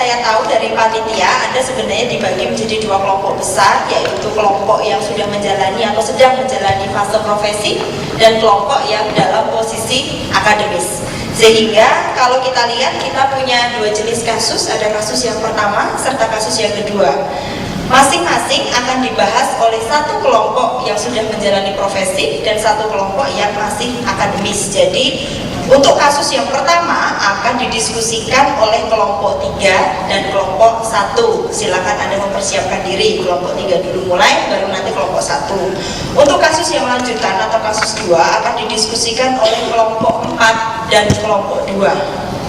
saya tahu dari panitia, Anda sebenarnya dibagi menjadi dua kelompok besar, yaitu kelompok yang sudah menjalani atau sedang menjalani fase profesi dan kelompok yang dalam posisi akademis. Sehingga kalau kita lihat, kita punya dua jenis kasus, ada kasus yang pertama serta kasus yang kedua. Masing-masing akan dibahas oleh satu kelompok yang sudah menjalani profesi dan satu kelompok yang masih akademis. Jadi untuk kasus yang pertama akan didiskusikan oleh kelompok 3 dan kelompok 1. Silakan Anda mempersiapkan diri, kelompok 3 dulu mulai, baru nanti kelompok 1. Untuk kasus yang lanjutan atau kasus 2 akan didiskusikan oleh kelompok 4 dan kelompok 2.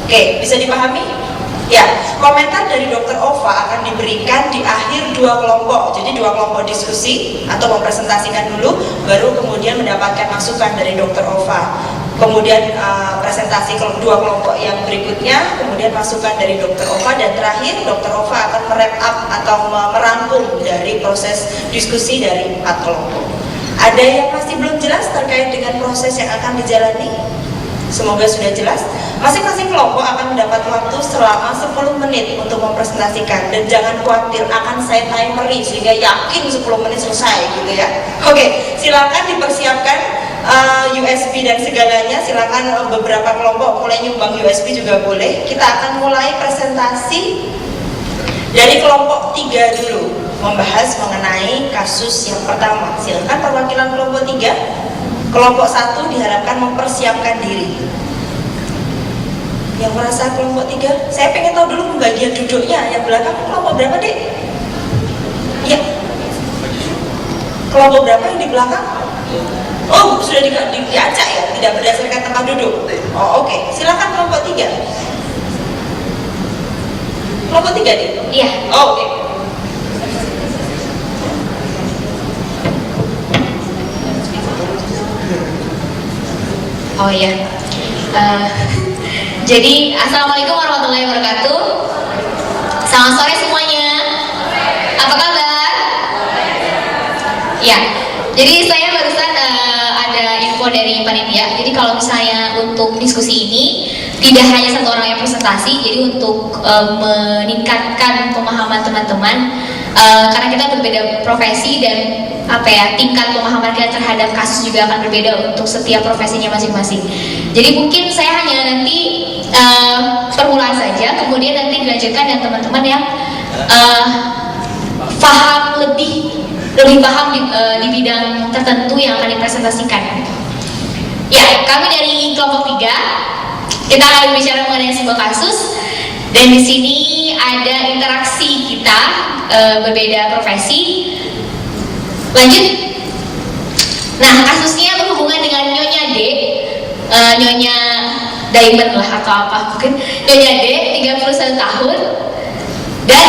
Oke, bisa dipahami? Ya, komentar dari Dr. Ova akan diberikan di akhir dua kelompok. Jadi dua kelompok diskusi atau mempresentasikan dulu, baru kemudian mendapatkan masukan dari Dr. Ova. Kemudian presentasi dua kelompok yang berikutnya, kemudian masukan dari Dr. Ova, dan terakhir Dr. Ova akan merap up atau merangkum dari proses diskusi dari 4 kelompok. Ada yang masih belum jelas terkait dengan proses yang akan dijalani? Semoga sudah jelas. Masing-masing kelompok akan mendapat waktu selama 10 menit untuk mempresentasikan, dan jangan khawatir, akan saya timeri sehingga yakin 10 menit selesai gitu ya. Oke, silakan dipersiapkan USB dan segalanya. Silakan beberapa kelompok mulai nyumbang USB juga boleh. Kita akan mulai presentasi dari kelompok 3 dulu, membahas mengenai kasus yang pertama. Silakan perwakilan kelompok 3. Kelompok 1 diharapkan mempersiapkan diri. Yang merasa kelompok 3, saya pengen tahu dulu pembagian duduknya. Yang belakang kelompok berapa, Dek? Iya. Kelompok berapa yang di belakang? Oh, sudah diacak ya, tidak berdasarkan tempat duduk. Oh, oke. Silakan kelompok 3. Kelompok 3, Dek? Iya. Oh, oke. Oh iya. Jadi assalamualaikum warahmatullahi wabarakatuh. Selamat sore semuanya. Apa kabar? Ya. Jadi saya barusan ada info dari panitia. Jadi kalau misalnya untuk diskusi ini tidak hanya satu orang yang presentasi. Jadi untuk meningkatkan pemahaman teman-teman, karena kita berbeda profesi dan tingkat pemahaman kita terhadap kasus juga akan berbeda untuk setiap profesinya masing-masing. Jadi mungkin saya hanya nanti permulaan saja, kemudian nanti dilanjutkan dengan teman-teman yang lebih paham di bidang tertentu yang akan dipresentasikan. Ya, kami dari kelompok 3 kita akan berbicara mengenai sebuah kasus, dan di sini ada interaksi kita berbeda profesi. Lanjut. Nah, kasusnya berhubungan dengan Nyonya D, Nyonya Diamond lah atau apa mungkin. Nyonya D 31 tahun, dan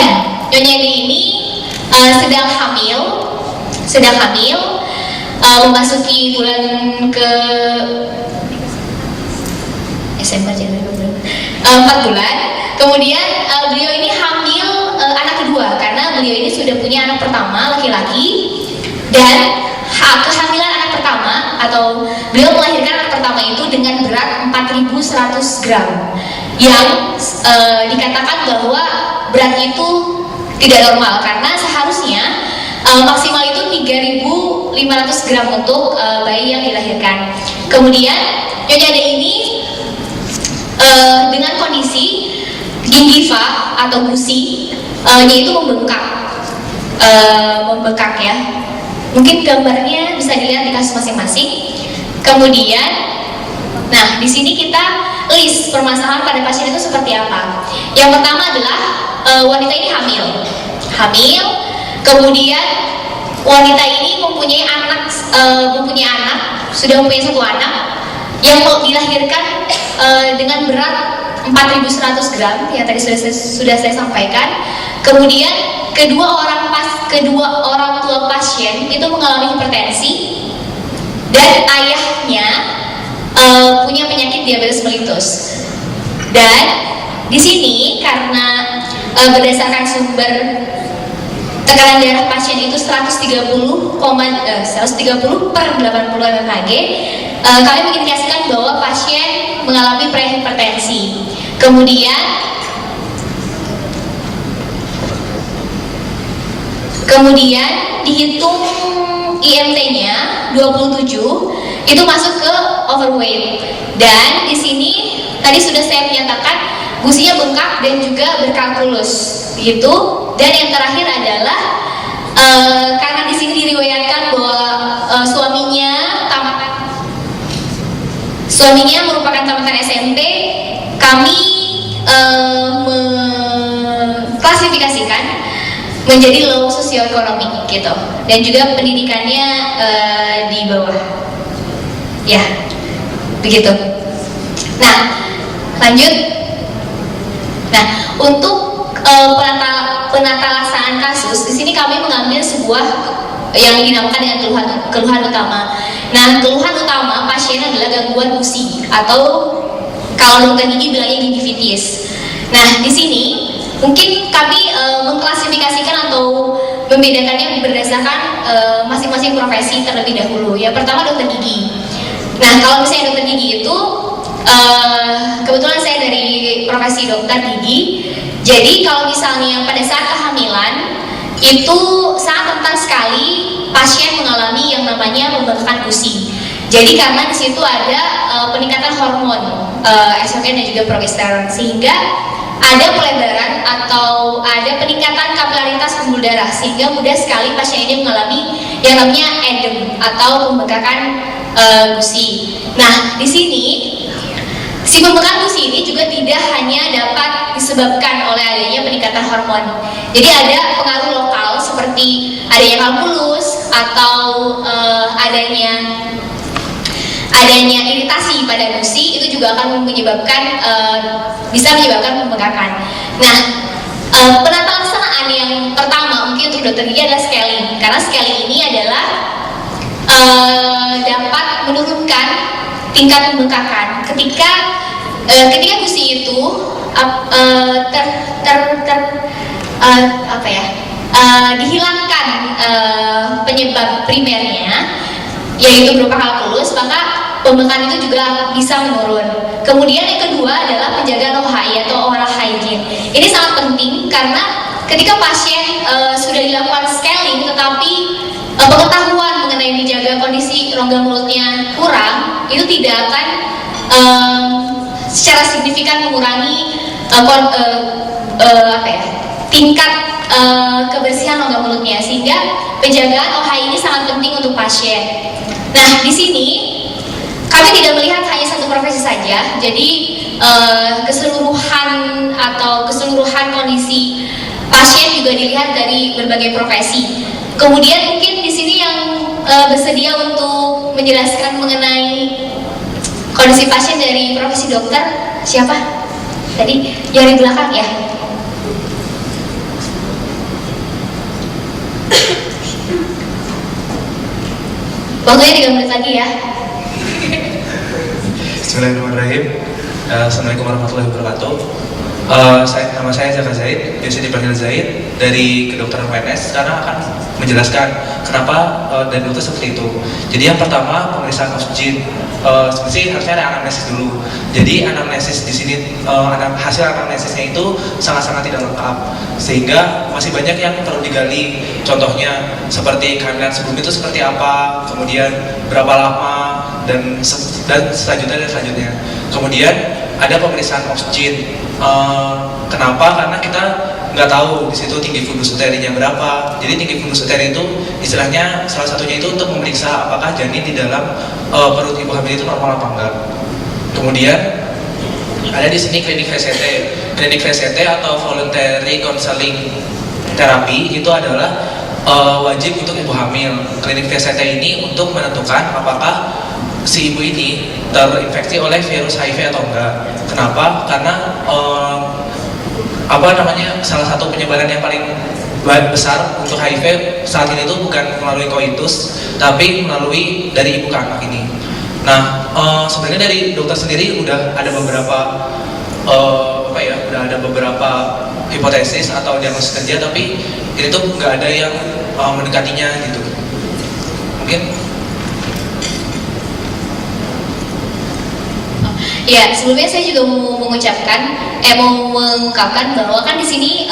Nyonya D ini sedang hamil, memasuki bulan ke Desember, Januari, 4 bulan. Kemudian beliau ini hamil anak kedua, karena beliau ini sudah punya anak pertama laki-laki. Dan kehamilan anak pertama, atau beliau melahirkan anak pertama itu dengan berat 4.100 gram, yang dikatakan bahwa berat itu tidak normal, karena seharusnya maksimal itu 3.500 gram untuk bayi yang dilahirkan. Kemudian Nyonya D ini dengan kondisi gingiva atau gusi yaitu membengkak ya. Mungkin gambarnya bisa dilihat di kasus masing-masing. Kemudian, nah di sini kita list permasalahan pada pasien itu seperti apa. Yang pertama adalah wanita ini hamil. Kemudian wanita ini mempunyai anak, sudah mempunyai satu anak yang dilahirkan dengan berat 4.100 gram yang tadi sudah saya sampaikan. Kemudian kedua orang tua pasien itu mengalami hipertensi, dan ayahnya punya penyakit diabetes mellitus. Dan di sini karena berdasarkan sumber tekanan darah pasien itu 130 per 80 mmHg, kami mengindikasikan bahwa pasien mengalami prehipertensi. Kemudian Kemudian dihitung IMT-nya 27, itu masuk ke overweight. Dan di sini tadi sudah saya menyatakan gusinya bengkak dan juga berkalkulus, gitu. Dan yang terakhir adalah karena di sini diriwayatkan bahwa suaminya merupakan tamatan SMP, kami mengklasifikasikan menjadi low sosioekonomi gitu, dan juga pendidikannya di bawah, ya begitu. Nah, lanjut. Nah, untuk penata laksanaan kasus di sini kami mengambil sebuah yang dinamakan dengan keluhan utama. Nah, keluhan utama pasien adalah gangguan gusi atau kalau dokter gigi bilangnya gingivitis. Nah, di sini mungkin kami mengklasifikasikan atau membedakannya berdasarkan masing-masing profesi terlebih dahulu. Yang pertama dokter gigi. Nah, kalau misalnya dokter gigi itu kebetulan saya dari profesi dokter gigi. Jadi kalau misalnya pada saat kehamilan itu sangat rentan sekali pasien mengalami yang namanya pembengkakan gusi. Jadi karena di situ ada peningkatan hormon estrogen dan juga progesteron, sehingga ada pelebaran atau ada peningkatan kapilaritas pembuluh darah, sehingga mudah sekali pasien ini mengalami yang namanya edem atau pembengkakan gusi. Nah, di sini si pembengkakan gusi ini juga tidak hanya dapat disebabkan oleh adanya peningkatan hormon. Jadi ada pengaruh lokal seperti adanya kalkulus atau adanya iritasi pada gusi, itu juga akan bisa menyebabkan pembengkakan. Nah, penata laksanaan yang pertama mungkin untuk dokter gigi adalah scaling, karena scaling ini adalah dapat menurunkan tingkat pembengkakan ketika gusi itu dihilangkan penyebab primernya, yaitu berupa kalkulus, maka pembengkakan itu juga bisa menurun. Kemudian yang kedua adalah penjagaan OHI atau oral hygiene. Ini sangat penting karena ketika pasien sudah dilakukan scaling tetapi pengetahuan mengenai menjaga kondisi rongga mulutnya kurang, itu tidak akan secara signifikan mengurangi tingkat kebersihan rongga mulutnya, sehingga penjagaan OHI ini sangat penting untuk pasien. Nah, di sini kami tidak melihat hanya satu profesi saja, jadi keseluruhan kondisi pasien juga dilihat dari berbagai profesi. Kemudian mungkin di sini yang bersedia untuk menjelaskan mengenai kondisi pasien dari profesi dokter, siapa? Tadi yang di belakang ya. Waktunya 3 menit lagi ya. Bismillahirrahmanirrahim. Assalamualaikum warahmatullahi wabarakatuh. Nama saya Zaka Zaid, biasa dipanggil Zaid, dari kedokteran UNS, karena akan menjelaskan kenapa dari dokter seperti itu. Jadi yang pertama, pemeriksaan oksigen. Sebenarnya harusnya ada anamnesis dulu. Jadi anamnesis di sini, hasil anamnesisnya itu sangat-sangat tidak lengkap, sehingga masih banyak yang perlu digali. Contohnya seperti kehamilan sebelum itu seperti apa, kemudian berapa lama, dan selanjutnya. Kemudian ada pemeriksaan oksigen. Kenapa? Karena kita nggak tahu di situ tinggi fundus uterinya berapa. Jadi tinggi fundus uteri itu istilahnya salah satunya itu untuk memeriksa apakah janin di dalam perut ibu hamil itu normal apa enggak. Kemudian ada di sini klinik VCT. Klinik VCT atau voluntary counseling therapy itu adalah wajib untuk ibu hamil. Klinik VCT ini untuk menentukan apakah si ibu ini terinfeksi oleh virus HIV atau enggak. Kenapa? Karena salah satu penyebaran yang paling besar untuk HIV saat ini itu bukan melalui koitus, tapi melalui dari ibu ke anak ini. Nah, sebenarnya dari dokter sendiri udah ada beberapa hipotesis atau diagnosis kerja, tapi ini tuh nggak ada yang mendekatinya gitu. Mungkin Ya, sebelumnya saya juga mau mengungkapkan bahwa kan di sini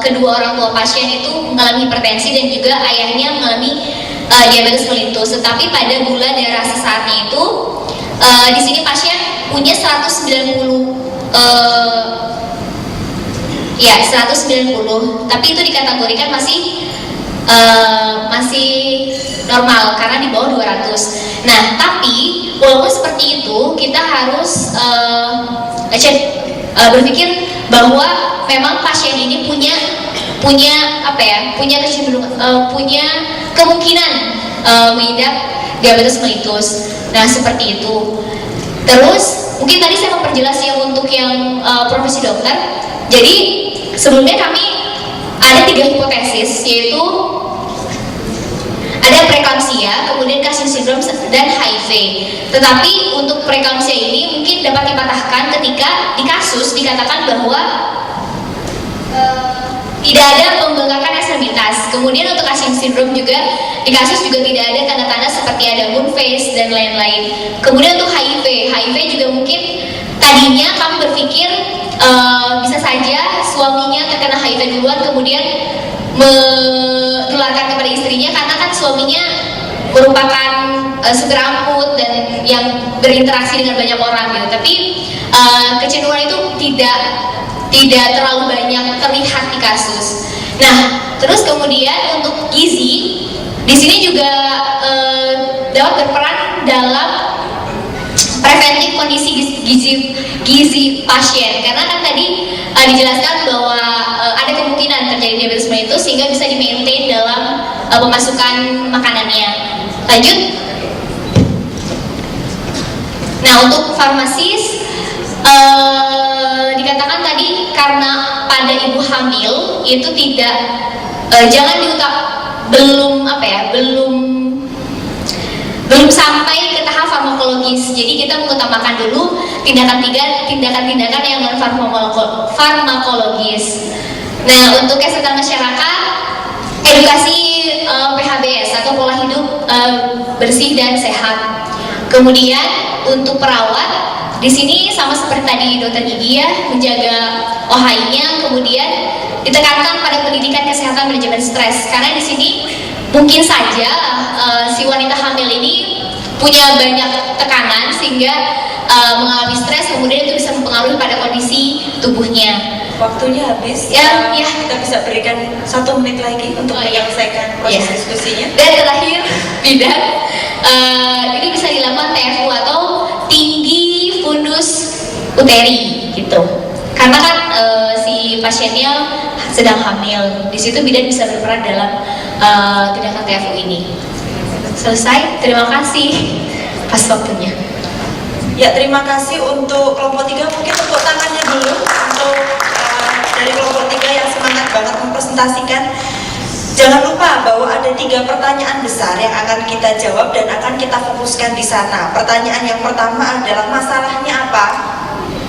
kedua orang tua pasien itu mengalami hipertensi dan juga ayahnya mengalami diabetes mellitus. Tetapi pada gula darah sesaatnya itu di sini pasien punya 190 tapi itu dikategorikan masih normal karena di bawah 200. Nah, tapi walaupun seperti itu kita harus berpikir bahwa memang pasien ini punya kemungkinan mengidap diabetes mellitus. Nah, seperti itu. Terus mungkin tadi saya memperjelas untuk yang profesi dokter. Jadi sebelumnya kami ada 3 hipotesis, yaitu ada preeklamsia, kemudian Cushing syndrome dan HIV. Tetapi untuk preeklamsia ini mungkin dapat dipatahkan ketika di kasus dikatakan bahwa tidak ada pembengkakan ekstremitas. Kemudian untuk Cushing syndrome juga di kasus juga tidak ada tanda-tanda seperti ada moon phase dan lain-lain. Kemudian untuk HIV juga mungkin tadinya kami berpikir bisa saja suaminya terkena HIV duluan kemudian menularkan kepada istrinya karena kan suaminya merupakan supir angkut dan yang berinteraksi dengan banyak orang gitu. Tapi kecenderungan itu tidak terlalu banyak terlihat di kasus. Nah, terus kemudian untuk gizi di sini juga dapat berperan dalam preventif kondisi gizi pasien karena kan tadi dijelaskan bahwa ada kemungkinan terjadi diabetes mellitus sehingga bisa di-maintain dalam pemasukan makanannya. Lanjut. Nah, untuk farmasis dikatakan tadi karena pada ibu hamil itu tidak belum sampai ke tahap farmakologis. Jadi kita mengutamakan dulu tindakan-tindakan yang non farmakologis. Nah, untuk kesehatan masyarakat, edukasi PHBS atau pola hidup bersih dan sehat. Kemudian untuk perawat di sini sama seperti tadi dokter gigi ya, menjaga OHI-nya, kemudian ditekankan pada pendidikan kesehatan manajemen stres karena di sini mungkin saja si wanita hamil ini punya banyak tekanan sehingga mengalami stres, kemudian itu bisa mempengaruhi pada kondisi tubuhnya. Waktunya habis. Ya. Kita bisa berikan 1 menit lagi untuk menyelesaikan proses diskusinya. Dan terakhir, bidan ini bisa dilakukan TFU atau tinggi fundus uteri gitu. Karena kan si pasiennya sedang hamil, di situ bidan bisa berperan dalam tindakan TFU ini. Selesai, terima kasih pas waktunya. Ya, terima kasih untuk kelompok 3. Mungkin tepuk tangannya dulu untuk dari kelompok 3 yang semangat banget mempresentasikan. Jangan lupa bahwa ada 3 pertanyaan besar yang akan kita jawab dan akan kita fokuskan di sana. Pertanyaan yang pertama adalah masalahnya apa?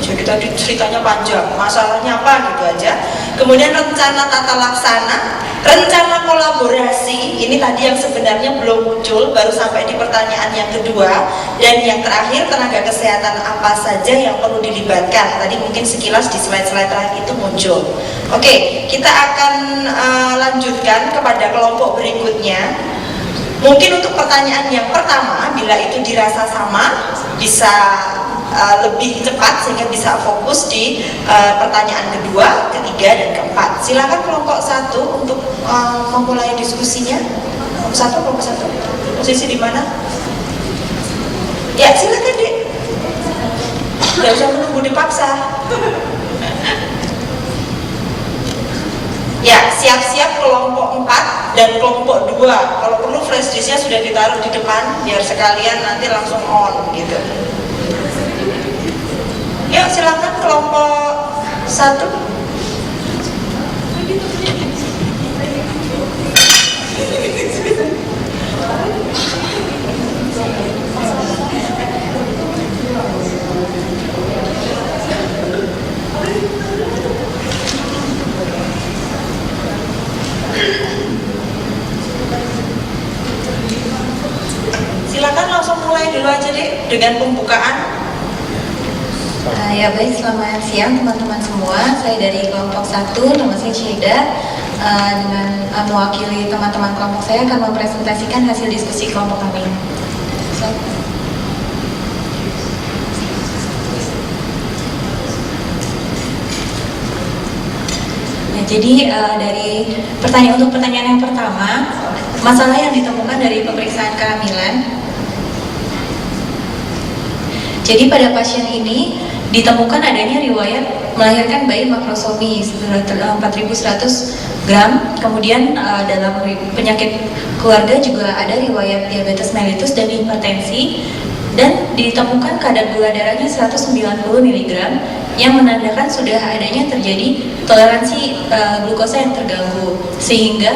Jadi tadi ceritanya panjang, masalahnya apa gitu aja. Kemudian rencana tata laksana, rencana kolaborasi, ini tadi yang sebenarnya belum muncul, baru sampai di pertanyaan yang kedua. Dan yang terakhir, tenaga kesehatan apa saja yang perlu dilibatkan. Tadi mungkin sekilas di slide-slide terakhir itu muncul. Oke, kita akan lanjutkan kepada kelompok berikutnya. Mungkin untuk pertanyaan yang pertama, bila itu dirasa sama, bisa lebih cepat sehingga bisa fokus di pertanyaan kedua, ketiga, dan keempat. Silakan kelompok 1 untuk memulai diskusinya. Kelompok 1, posisi di mana? Ya, silakan Dek. Tidak usah menunggu dipaksa. Ya, siap-siap kelompok 4 dan kelompok 2. Kalau perlu flash disknya sudah ditaruh di depan biar sekalian nanti langsung on gitu. Yuk, silakan kelompok 1. Silakan langsung mulai dulu aja deh dengan pembukaan. Ya baik, selamat siang teman-teman semua. Saya dari kelompok 1, nama saya Syeda. Dengan mewakili teman-teman kelompok saya akan mempresentasikan hasil diskusi kelompok kami. Jadi dari pertanyaan yang pertama, masalah yang ditemukan dari pemeriksaan kehamilan. Jadi pada pasien ini ditemukan adanya riwayat melahirkan bayi makrosomi 4.100 gram, kemudian dalam penyakit keluarga juga ada riwayat diabetes mellitus dan hipertensi, dan ditemukan kadar gula darahnya 190 mg yang menandakan sudah adanya terjadi toleransi glukosa yang terganggu, sehingga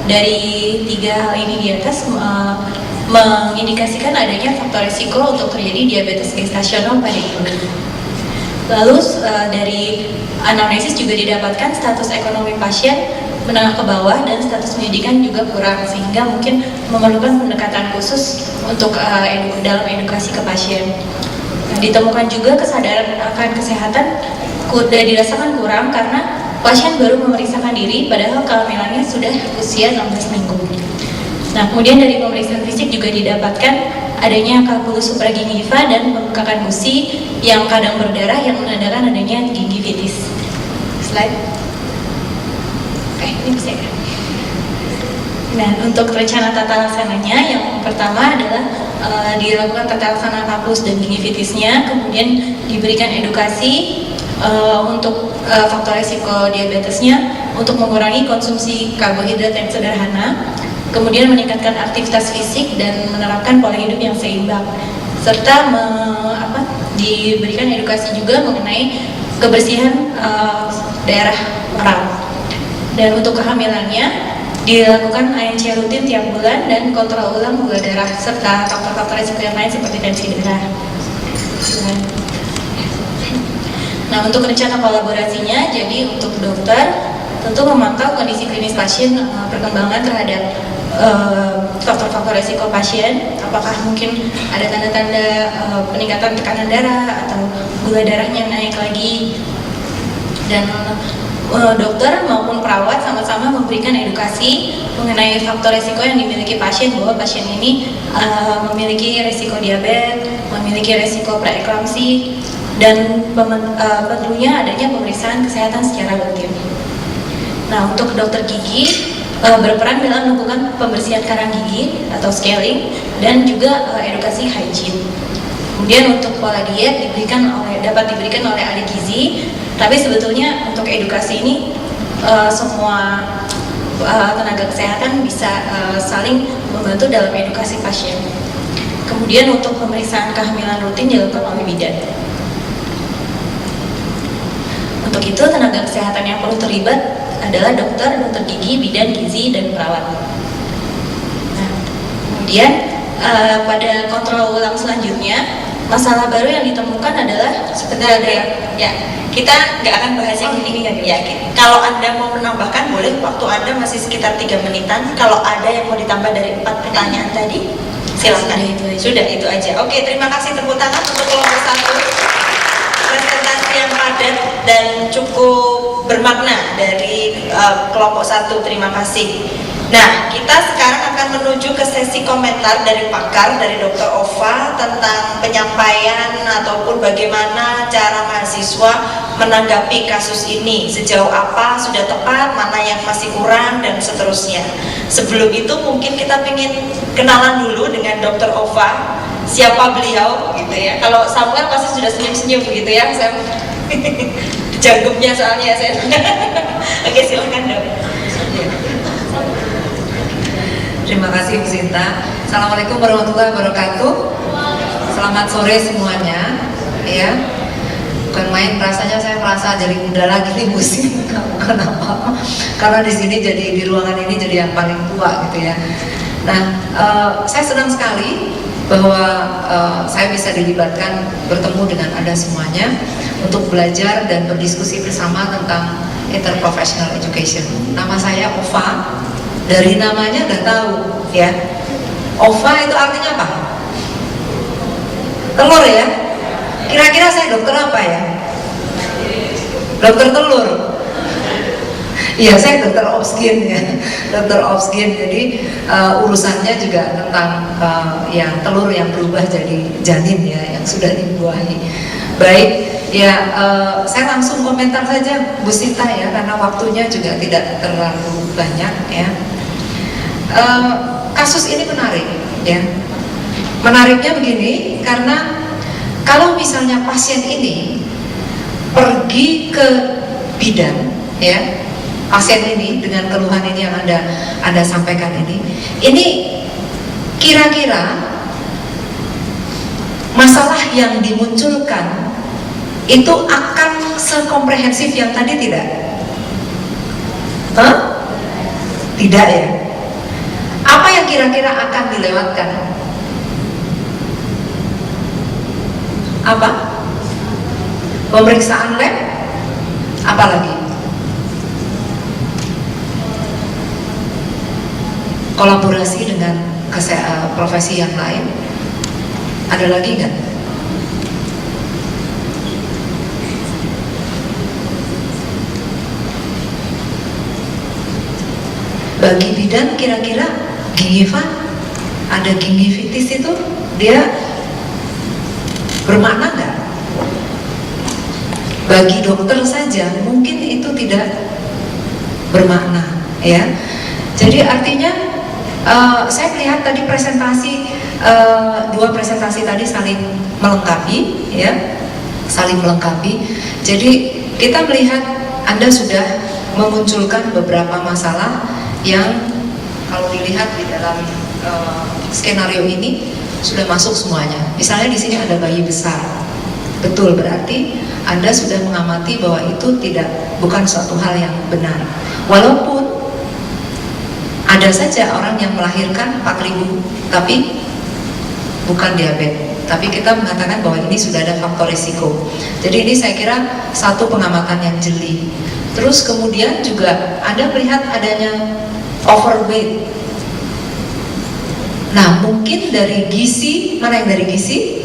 dari 3 hal ini di atas mengindikasikan adanya faktor risiko untuk terjadi diabetes gestasional pada ibu. Lalu dari anamnesis juga didapatkan status ekonomi pasien menengah ke bawah dan status pendidikan juga kurang, sehingga mungkin memerlukan pendekatan khusus untuk dalam edukasi ke pasien. Ditemukan juga kesadaran akan kesehatan dirasakan kurang karena pasien baru memeriksakan diri padahal kehamilannya sudah usia 16 minggu. Nah, kemudian dari pemeriksaan fisik juga didapatkan adanya kalkulus supragingiva dan pembengkakan gusi yang kadang berdarah yang menandakan adanya gingivitis. Slide. Oke, ini bisa ya. Nah, untuk rencana tata laksananya, yang pertama adalah dilakukan tata laksana kalkulus dan gingivitisnya, kemudian diberikan edukasi untuk faktor risiko diabetesnya, untuk mengurangi konsumsi karbohidrat yang sederhana, kemudian meningkatkan aktivitas fisik dan menerapkan pola hidup yang seimbang, serta diberikan edukasi juga mengenai kebersihan daerah oral. Dan untuk kehamilannya dilakukan ANC rutin tiap bulan dan kontrol ulang gula darah serta faktor-faktor risiko yang lain seperti tensi darah. Nah, untuk rencana kolaborasinya, jadi untuk dokter tentu memantau kondisi klinis pasien, perkembangan terhadap faktor-faktor risiko pasien, apakah mungkin ada tanda-tanda peningkatan tekanan darah atau gula darahnya naik lagi, dan dokter maupun perawat sama-sama memberikan edukasi mengenai faktor risiko yang dimiliki pasien, bahwa pasien ini memiliki risiko diabetes, memiliki risiko preeklamsi, dan perlunya adanya pemeriksaan kesehatan secara rutin. Nah, untuk dokter gigi berperan dalam melakukan pembersihan karang gigi atau scaling dan juga edukasi hygiene. Kemudian untuk pola diet dapat diberikan oleh ahli gizi, tapi sebetulnya untuk edukasi ini semua tenaga kesehatan bisa saling membantu dalam edukasi pasien. Kemudian untuk pemeriksaan kehamilan rutin dilakukan oleh bidan. Untuk itu tenaga kesehatan yang perlu terlibat adalah dokter gigi, bidan gizi, dan perawat. Nah, kemudian pada kontrol ulang selanjutnya, masalah baru yang ditemukan adalah sebentar ya, kita nggak akan bahas yang ini ya. Kalau Anda mau menambahkan boleh, waktu Anda masih sekitar 3 menitan. Kalau ada yang mau ditambah dari 4 pertanyaan tadi, silakan. Sudah itu aja. Oke, terima kasih, tepuk tangan untuk kelompok 1. Presentasi yang padat dan cukup bermakna dari kelompok 1, terima kasih. Nah, kita sekarang akan menuju ke sesi komentar dari pakar, dari Dr. Ova, tentang penyampaian ataupun bagaimana cara mahasiswa menanggapi kasus ini, sejauh apa sudah tepat, mana yang masih kurang, dan seterusnya. Sebelum itu mungkin kita ingin kenalan dulu dengan Dr. Ova. Siapa beliau gitu ya. Kalau Samuel pasti sudah senyum-senyum gitu ya, saya janggupnya soalnya saya. Oke, silakan Dok. Terima kasih Bu Sinta. Assalamualaikum warahmatullahi wabarakatuh. Selamat sore semuanya. Ya, bukan main, rasanya saya merasa jadi muda lagi nih Bu Sinta. Kenapa? Karena di sini di ruangan ini jadi yang paling tua gitu ya. Nah, saya senang sekali bahwa saya bisa dilibatkan bertemu dengan Anda semuanya untuk belajar dan berdiskusi bersama tentang interprofessional education. Nama saya Ova. Dari namanya udah tahu ya. Ova itu artinya apa? Telur ya. Kira-kira saya dokter apa ya? Dokter telur. Iya, saya dokter obsgin ya, dokter obsgin. Jadi urusannya juga tentang ya telur yang berubah jadi janin ya, yang sudah dibuahi. Baik, ya saya langsung komentar saja Bu Sinta ya, karena waktunya juga tidak terlalu banyak ya. Kasus ini menarik ya. Menariknya begini, karena kalau misalnya pasien ini pergi ke bidan ya, pasien ini dengan keluhan ini yang Anda sampaikan ini kira-kira masalah yang dimunculkan itu akan sekomprehensif yang tadi tidak? Tidak ya? Apa yang kira-kira akan dilewatkan? Apa? Pemeriksaan lab? Apalagi? Kolaborasi dengan profesi yang lain. Ada lagi nggak? Bagi bidan kira-kira gingiva, ada gingivitis itu dia bermakna nggak? Bagi dokter saja mungkin itu tidak bermakna ya. Jadi artinya saya melihat tadi presentasi, dua presentasi tadi saling melengkapi ya, saling melengkapi. Jadi kita melihat Anda sudah memunculkan beberapa masalah yang kalau dilihat di dalam skenario ini sudah masuk semuanya. Misalnya di sini ada bayi besar, betul, berarti Anda sudah mengamati bahwa itu bukan suatu hal yang benar. Walaupun ada saja orang yang melahirkan 4.000 tapi bukan diabetes, tapi kita mengatakan bahwa ini sudah ada faktor risiko. Jadi ini saya kira satu pengamatan yang jeli. Terus kemudian juga Anda melihat adanya overweight. Nah, mungkin dari gizi, mana yang dari gizi?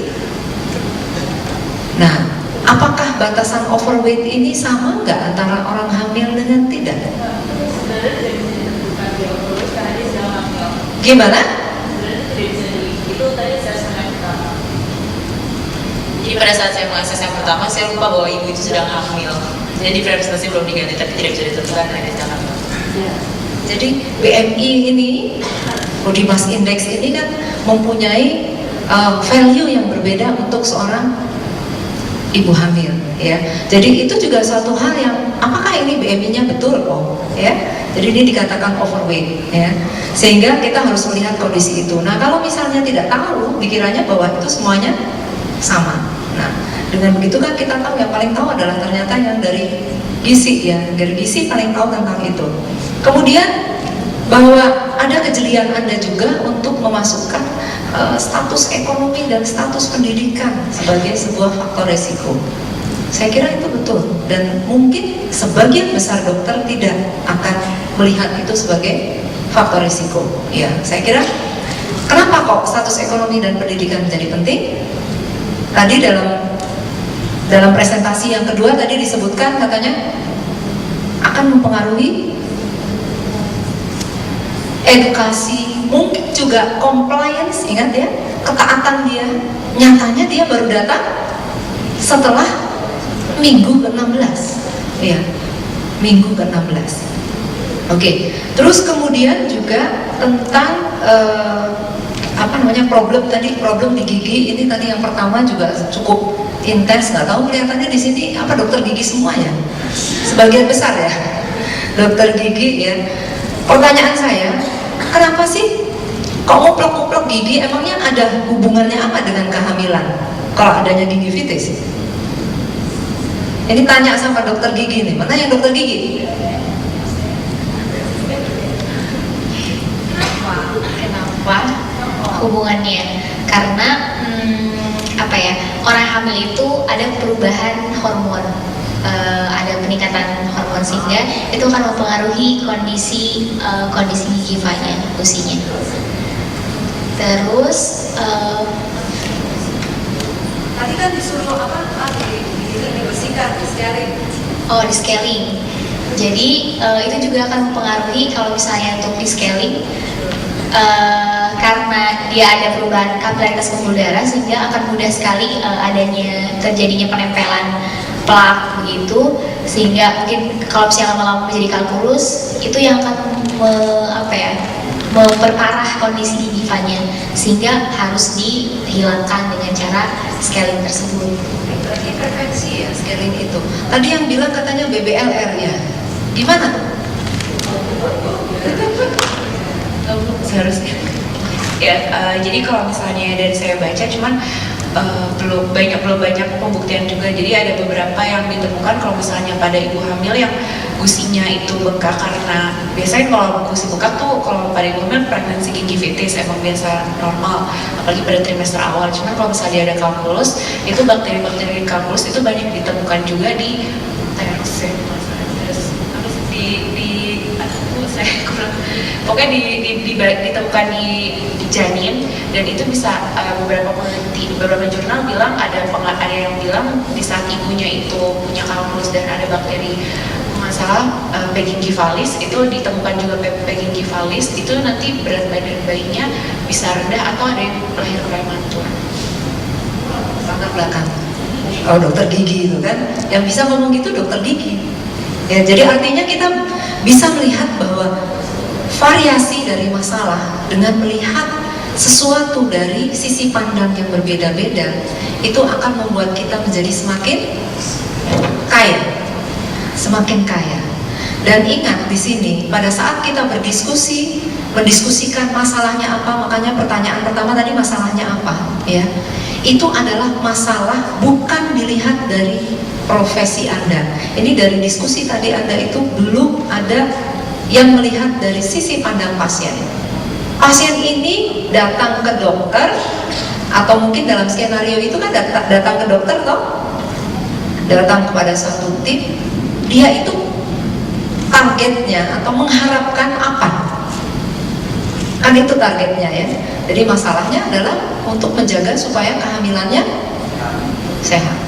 Nah, apakah batasan overweight ini sama nggak antara orang hamil dengan tidak? Gimana? Jadi pada saat saya mengakses yang pertama, saya lupa bahwa ibu itu sedang hamil. Jadi presentasi belum diganti, tapi tidak bisa ditentukan dari sedang hamil. Jadi BMI ini, body mass index ini kan mempunyai value yang berbeda untuk seorang ibu hamil ya. Jadi itu juga suatu hal yang apakah ini BMI-nya betul ya. Jadi ini dikatakan overweight ya. Sehingga kita harus melihat kondisi itu. Nah, kalau misalnya tidak tahu, dikiranya bahwa itu semuanya sama. Nah, dengan begitu kan kita tahu yang paling tahu adalah ternyata yang dari gizi ya. Dari gizi paling tahu tentang itu. Kemudian bahwa ada kejelian Anda juga untuk memasukkan status ekonomi dan status pendidikan sebagai sebuah faktor resiko. Saya kira itu betul, dan mungkin sebagian besar dokter tidak akan melihat itu sebagai faktor risiko. Ya, saya kira kenapa kok status ekonomi dan pendidikan menjadi penting? Tadi dalam presentasi yang kedua tadi disebutkan katanya akan mempengaruhi edukasi, mungkin juga compliance, ingat ya, ketaatan dia. Nyatanya dia baru datang setelah minggu ke-16 ya, minggu ke-16. Oke, terus kemudian juga tentang problem di gigi ini tadi yang pertama juga cukup intens. Nggak tahu kelihatannya di sini apa dokter gigi semua ya, sebagian besar ya dokter gigi ya. Pertanyaan saya, kenapa sih kok nguplek-nguplek gigi? Emangnya ada hubungannya apa dengan kehamilan kalau adanya gingivitis? Ini tanya sama dokter gigi nih, mana yang dokter gigi? Kenapa hubungannya? Karena orang hamil itu ada perubahan hormon, ada peningkatan hormon sehingga itu akan mempengaruhi kondisi gigivanya, usinya. Terus Tadi kan disuruh apa? Dibersihkan, di scaling. Oh, di scaling. Jadi itu juga akan mempengaruhi kalau misalnya untuk di scaling karena dia ada perubahan kapilaritas pembuluh darah sehingga akan mudah sekali adanya terjadinya penempelan plak begitu, sehingga mungkin kalau misalnya lama-lama menjadi kalkulus itu yang akan memperparah kondisi gigivannya, sehingga harus dihilangkan dengan cara scaling tersebut. Berarti prevensi ya scaling itu. Tadi yang bilang katanya BBLR ya, gimana? Seharusnya ya, jadi kalau misalnya dari saya baca cuman belum banyak pembuktian juga. Jadi ada beberapa yang ditemukan kalau misalnya pada ibu hamil yang gusinya itu bengkak, karena biasanya kalau gusi bengkak tuh kalau pada ibu hamil pregnancy gingivitis emang biasa normal, apalagi pada trimester awal. Cuman kalau misalnya ada kalkulus, itu bakteri-bakteri kalkulus itu banyak ditemukan juga di pokoknya ditemukan di janin, dan itu bisa beberapa peneliti, beberapa jurnal bilang ada yang bilang di saat ibunya itu punya kalkulus dan ada bakteri masalah Pachygyphalis, itu ditemukan juga Pachygyphalis, itu nanti berat badan bayinya bisa rendah atau ada yang lahir prematur. Latar belakang. Oh, dokter gigi itu kan, yang bisa ngomong gitu dokter gigi. Ya, jadi artinya kita bisa melihat bahwa variasi dari masalah dengan melihat sesuatu dari sisi pandang yang berbeda-beda itu akan membuat kita menjadi semakin kaya, semakin kaya. Dan ingat di sini pada saat kita mendiskusikan masalahnya apa, makanya pertanyaan pertama tadi masalahnya apa, ya? Itu adalah masalah bukan dilihat dari profesi Anda. Ini dari diskusi tadi Anda itu belum ada yang melihat dari sisi pandang pasien. Pasien ini datang ke dokter, atau mungkin dalam skenario itu kan datang ke dokter toh, datang kepada suatu tim, dia itu targetnya atau mengharapkan apa? Kan itu targetnya ya. Jadi masalahnya adalah untuk menjaga supaya kehamilannya sehat,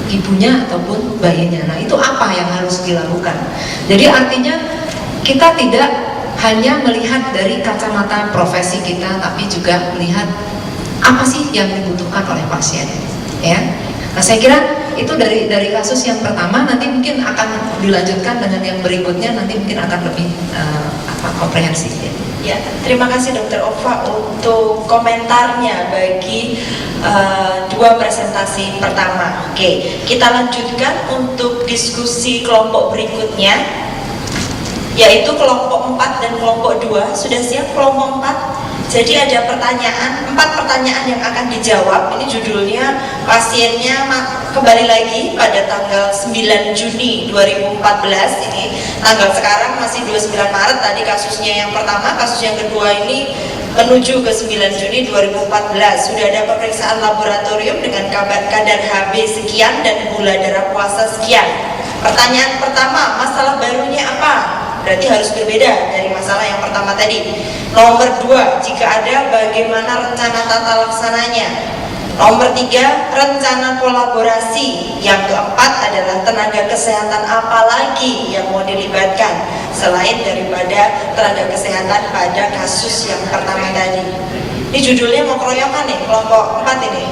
ibunya ataupun bayinya. Nah, itu apa yang harus dilakukan? Jadi artinya kita tidak hanya melihat dari kacamata profesi kita, tapi juga melihat apa sih yang dibutuhkan oleh pasien, ya. Nah, saya kira itu dari kasus yang pertama, nanti mungkin akan dilanjutkan dengan yang berikutnya, nanti mungkin akan lebih komprehensif. Ya, terima kasih Dokter Ova untuk komentarnya bagi dua presentasi pertama. Oke, kita lanjutkan untuk diskusi kelompok berikutnya, yaitu kelompok 4 dan kelompok 2. Sudah siap kelompok 4? Jadi ada pertanyaan, 4 pertanyaan yang akan dijawab. Ini judulnya, pasiennya kembali lagi pada tanggal 9 Juni 2014. Ini tanggal sekarang masih 29 Maret tadi kasusnya yang pertama, kasus yang kedua ini menuju ke 9 Juni 2014. Sudah ada pemeriksaan laboratorium dengan kadar HB sekian dan gula darah puasa sekian. Pertanyaan pertama, masalah barunya apa? Berarti harus berbeda dari masalah yang pertama tadi. Nomor 2, jika ada bagaimana rencana tata laksananya. Nomor 3, rencana kolaborasi. Yang keempat adalah tenaga kesehatan apa lagi yang mau dilibatkan selain daripada tenaga kesehatan pada kasus yang pertama tadi. Ini judulnya mau keroyokan nih, kelompok 4 ini.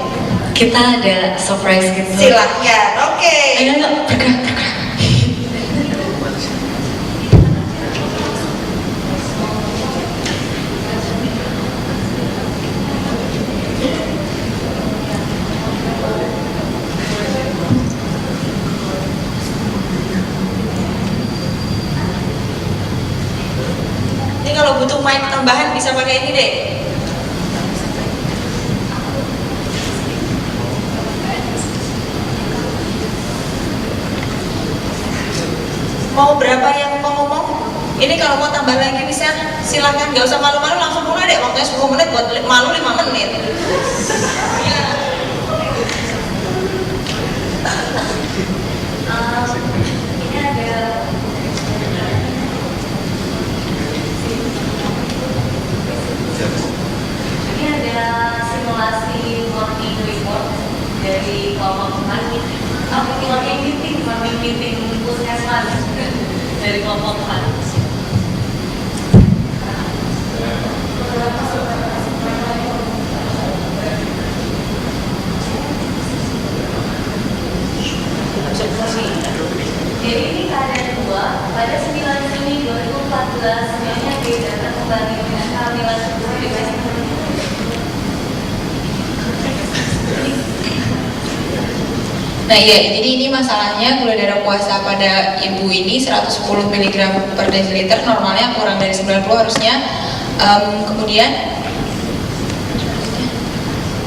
Kita ada surprise gitu. Silahkan, oke. Ayo, bergerak. Ini kalau butuh mic tambahan bisa pakai ini deh. Mau berapa yang mau ngomong? Ini kalau mau tambah lagi bisa, silakan. Gak usah malu-malu, langsung mulai deh. Waktunya 10 menit, buat malu 5 menit. Ini ada simulasi working report dari kelompok 4 meeting puskesmas dari kelompok 4. Jadi ini keadaan 2 pada 9 Juni 2014 semuanya datang kembali dengan kehamilan tersebut di Nah iya, jadi ini masalahnya gula darah puasa pada ibu ini 110 mg per desiliter, normalnya kurang dari 90 harusnya. Kemudian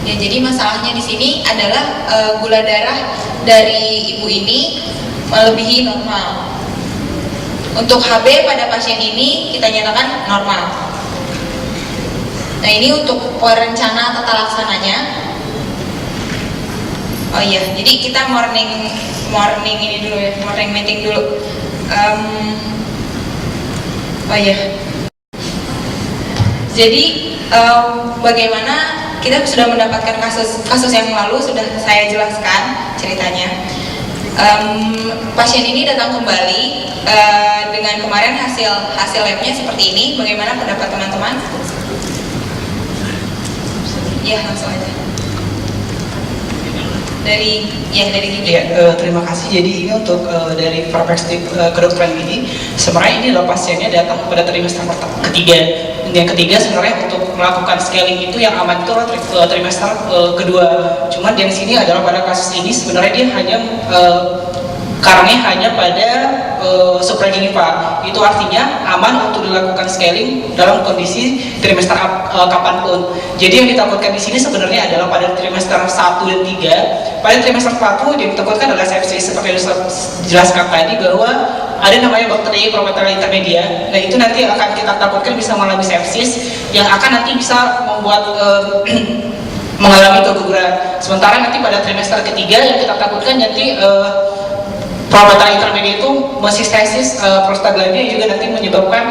ya, jadi masalahnya di sini adalah gula darah dari ibu ini melebihi normal. Untuk HB pada pasien ini kita nyatakan normal. Nah ini untuk perencana tata laksananya. Oh iya, jadi kita morning ini dulu ya, morning meeting dulu. Oh iya. Jadi bagaimana kita sudah mendapatkan kasus yang lalu sudah saya jelaskan ceritanya. Pasien ini datang kembali dengan kemarin hasil labnya seperti ini. Bagaimana pendapat teman-teman? Ya langsung aja. Dari Gigi. Ya, terima kasih. Jadi ini untuk dari perspektif kedokteran ini, sebenarnya ini adalah pasiennya datang pada trimester ketiga. Yang ketiga sebenarnya untuk melakukan scaling itu yang aman itu adalah trimester kedua. Cuman yang sini adalah pada kasus ini sebenarnya dia hanya karena hanya pada supragingiva. Itu artinya aman untuk dilakukan scaling dalam kondisi trimester kapanpun. Jadi yang ditakutkan di sini sebenarnya adalah pada trimester 1 dan 3. Pada trimester 1 yang ditakutkan adalah sepsis seperti yang dijelaskan tadi, bahwa ada namanya bakteri Prometheus intermedia. Nah itu nanti akan kita takutkan bisa mengalami sepsis yang akan nanti bisa membuat mengalami keguguran. Sementara nanti pada trimester ketiga yang kita takutkan nanti Prometheus intermedia itu mesistesis prostaglandin juga nanti menyebabkan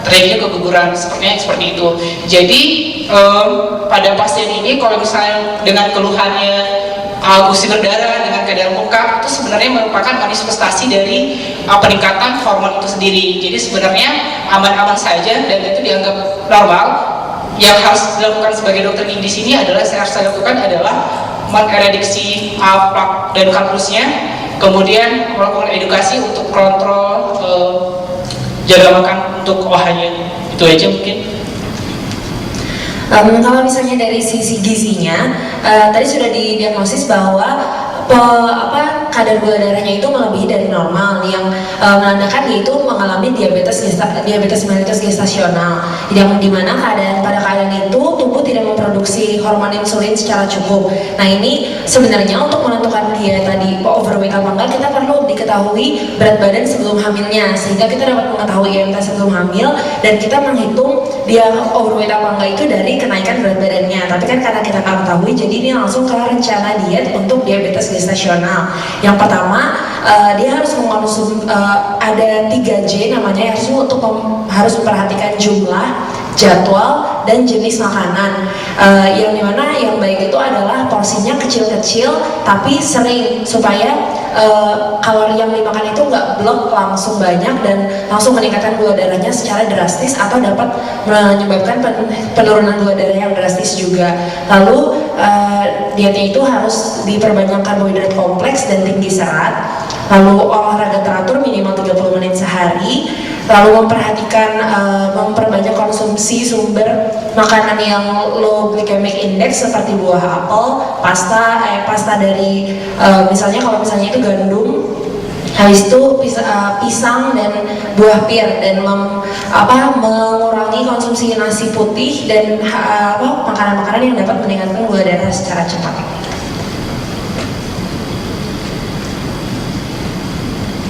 terjadinya keguguran, seperti itu. Jadi pada pasien ini kalau misalnya dengan keluhannya gusi berdarah dengan keadaan bengkak, itu sebenarnya merupakan manifestasi dari peningkatan hormon itu sendiri. Jadi sebenarnya aman-aman saja dan itu dianggap normal. Yang harus dilakukan sebagai dokter gigi di sini adalah saya harus lakukan adalah mengeradiksi plak dan kalkusnya, kemudian melakukan edukasi untuk kontrol jaga makan untuk OH-nya. Itu aja mungkin. Kalau misalnya dari sisi gizinya, tadi sudah didiagnosis bahwa kadar gula darahnya itu melebihi dari normal, yang menandakan dia itu mengalami diabetes mellitus gestasional, yang dimana pada keadaan itu tubuh tidak memproduksi hormon insulin secara cukup. Nah ini sebenarnya untuk menentukan dia tadi overweight apa enggak, kita perlu diketahui berat badan sebelum hamilnya, sehingga kita dapat mengetahui IMT sebelum hamil dan kita menghitung dia overweight apa enggak itu dari kenaikan berat badannya. Tapi kan karena kita nggak ketahui, jadi ini langsung ke rencana diet untuk diabetes gestasional. Yang pertama, dia harus mengkonsumsi ada 3J namanya, harus memperhatikan jumlah, jadwal, dan jenis makanan. Yang dimana yang baik itu adalah porsinya kecil-kecil tapi sering, supaya kalori yang dimakan itu nggak blok langsung banyak dan langsung meningkatkan gula darahnya secara drastis atau dapat menyebabkan penurunan gula darah yang drastis juga. Lalu dietnya itu harus diperbanyak karbohidrat kompleks dan tinggi serat, lalu olahraga teratur minimal 30 menit sehari, lalu memperbanyak konsumsi sumber makanan yang low glycemic index seperti buah apel, pasta dari misalnya kalau misalnya itu gandum, habis itu pisang dan buah pir, dan mengurangi konsumsi nasi putih dan makanan-makanan yang dapat meningkatkan gula darah secara cepat.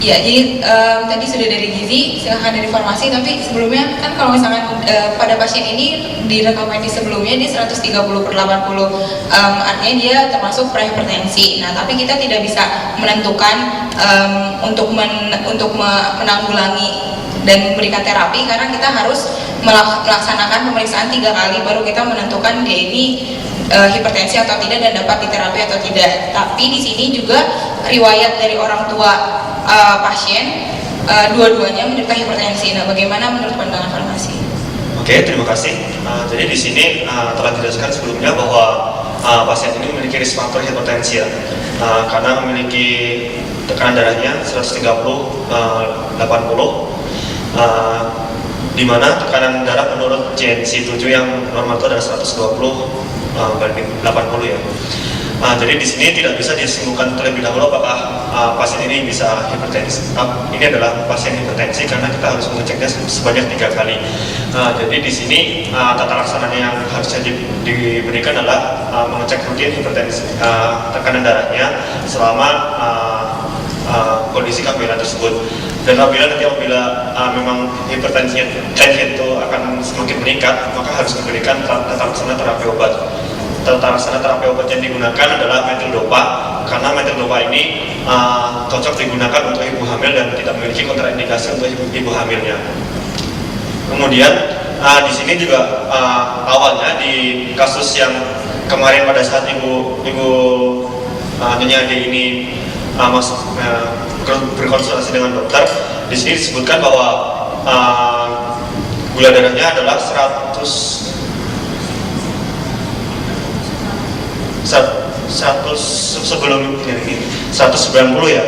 Ya, jadi tadi sudah dari gizi, silahkan dari farmasi, tapi sebelumnya kan kalau misalkan pada pasien ini di rekomendasi sebelumnya dia 130/80, artinya dia termasuk prehipertensi. Nah, tapi kita tidak bisa menentukan untuk menanggulangi dan memberikan terapi, karena kita harus melaksanakan pemeriksaan 3 kali baru kita menentukan dia ini hipertensi atau tidak dan dapat diterapi atau tidak. Tapi di sini juga riwayat dari orang tua pasien dua-duanya menderita hipertensi. Nah, bagaimana menurut pandangan farmasi? Oke, terima kasih. Jadi di sini telah dijelaskan sebelumnya bahwa pasien ini memiliki risk faktor hipertensi ya, karena memiliki tekanan darahnya 130/80, di mana tekanan darah menurut JNC 7 yang normal itu adalah 120/80 ya. Jadi di sini tidak bisa disimpulkan terlebih dahulu apakah pasien ini bisa hipertensi. Ini adalah pasien hipertensi karena kita harus mengeceknya sebanyak 3 kali. Jadi di sini tata laksananya yang harusnya diberikan adalah mengecek rutin hipertensi, tekanan darahnya selama kondisi kehamilan tersebut. Dan apabila memang hipertensinya itu akan semakin meningkat, maka harus diberikan tata laksana terapi obat. Tata laksana terapi obat yang digunakan adalah metildopa, karena metildopa ini cocok digunakan untuk ibu hamil dan tidak memiliki kontraindikasi untuk ibu hamilnya. Kemudian di sini juga awalnya di kasus yang kemarin pada saat ibu Nyonya D ini berkonsultasi dengan dokter, di sini disebutkan bahwa gula darahnya adalah 190 ya,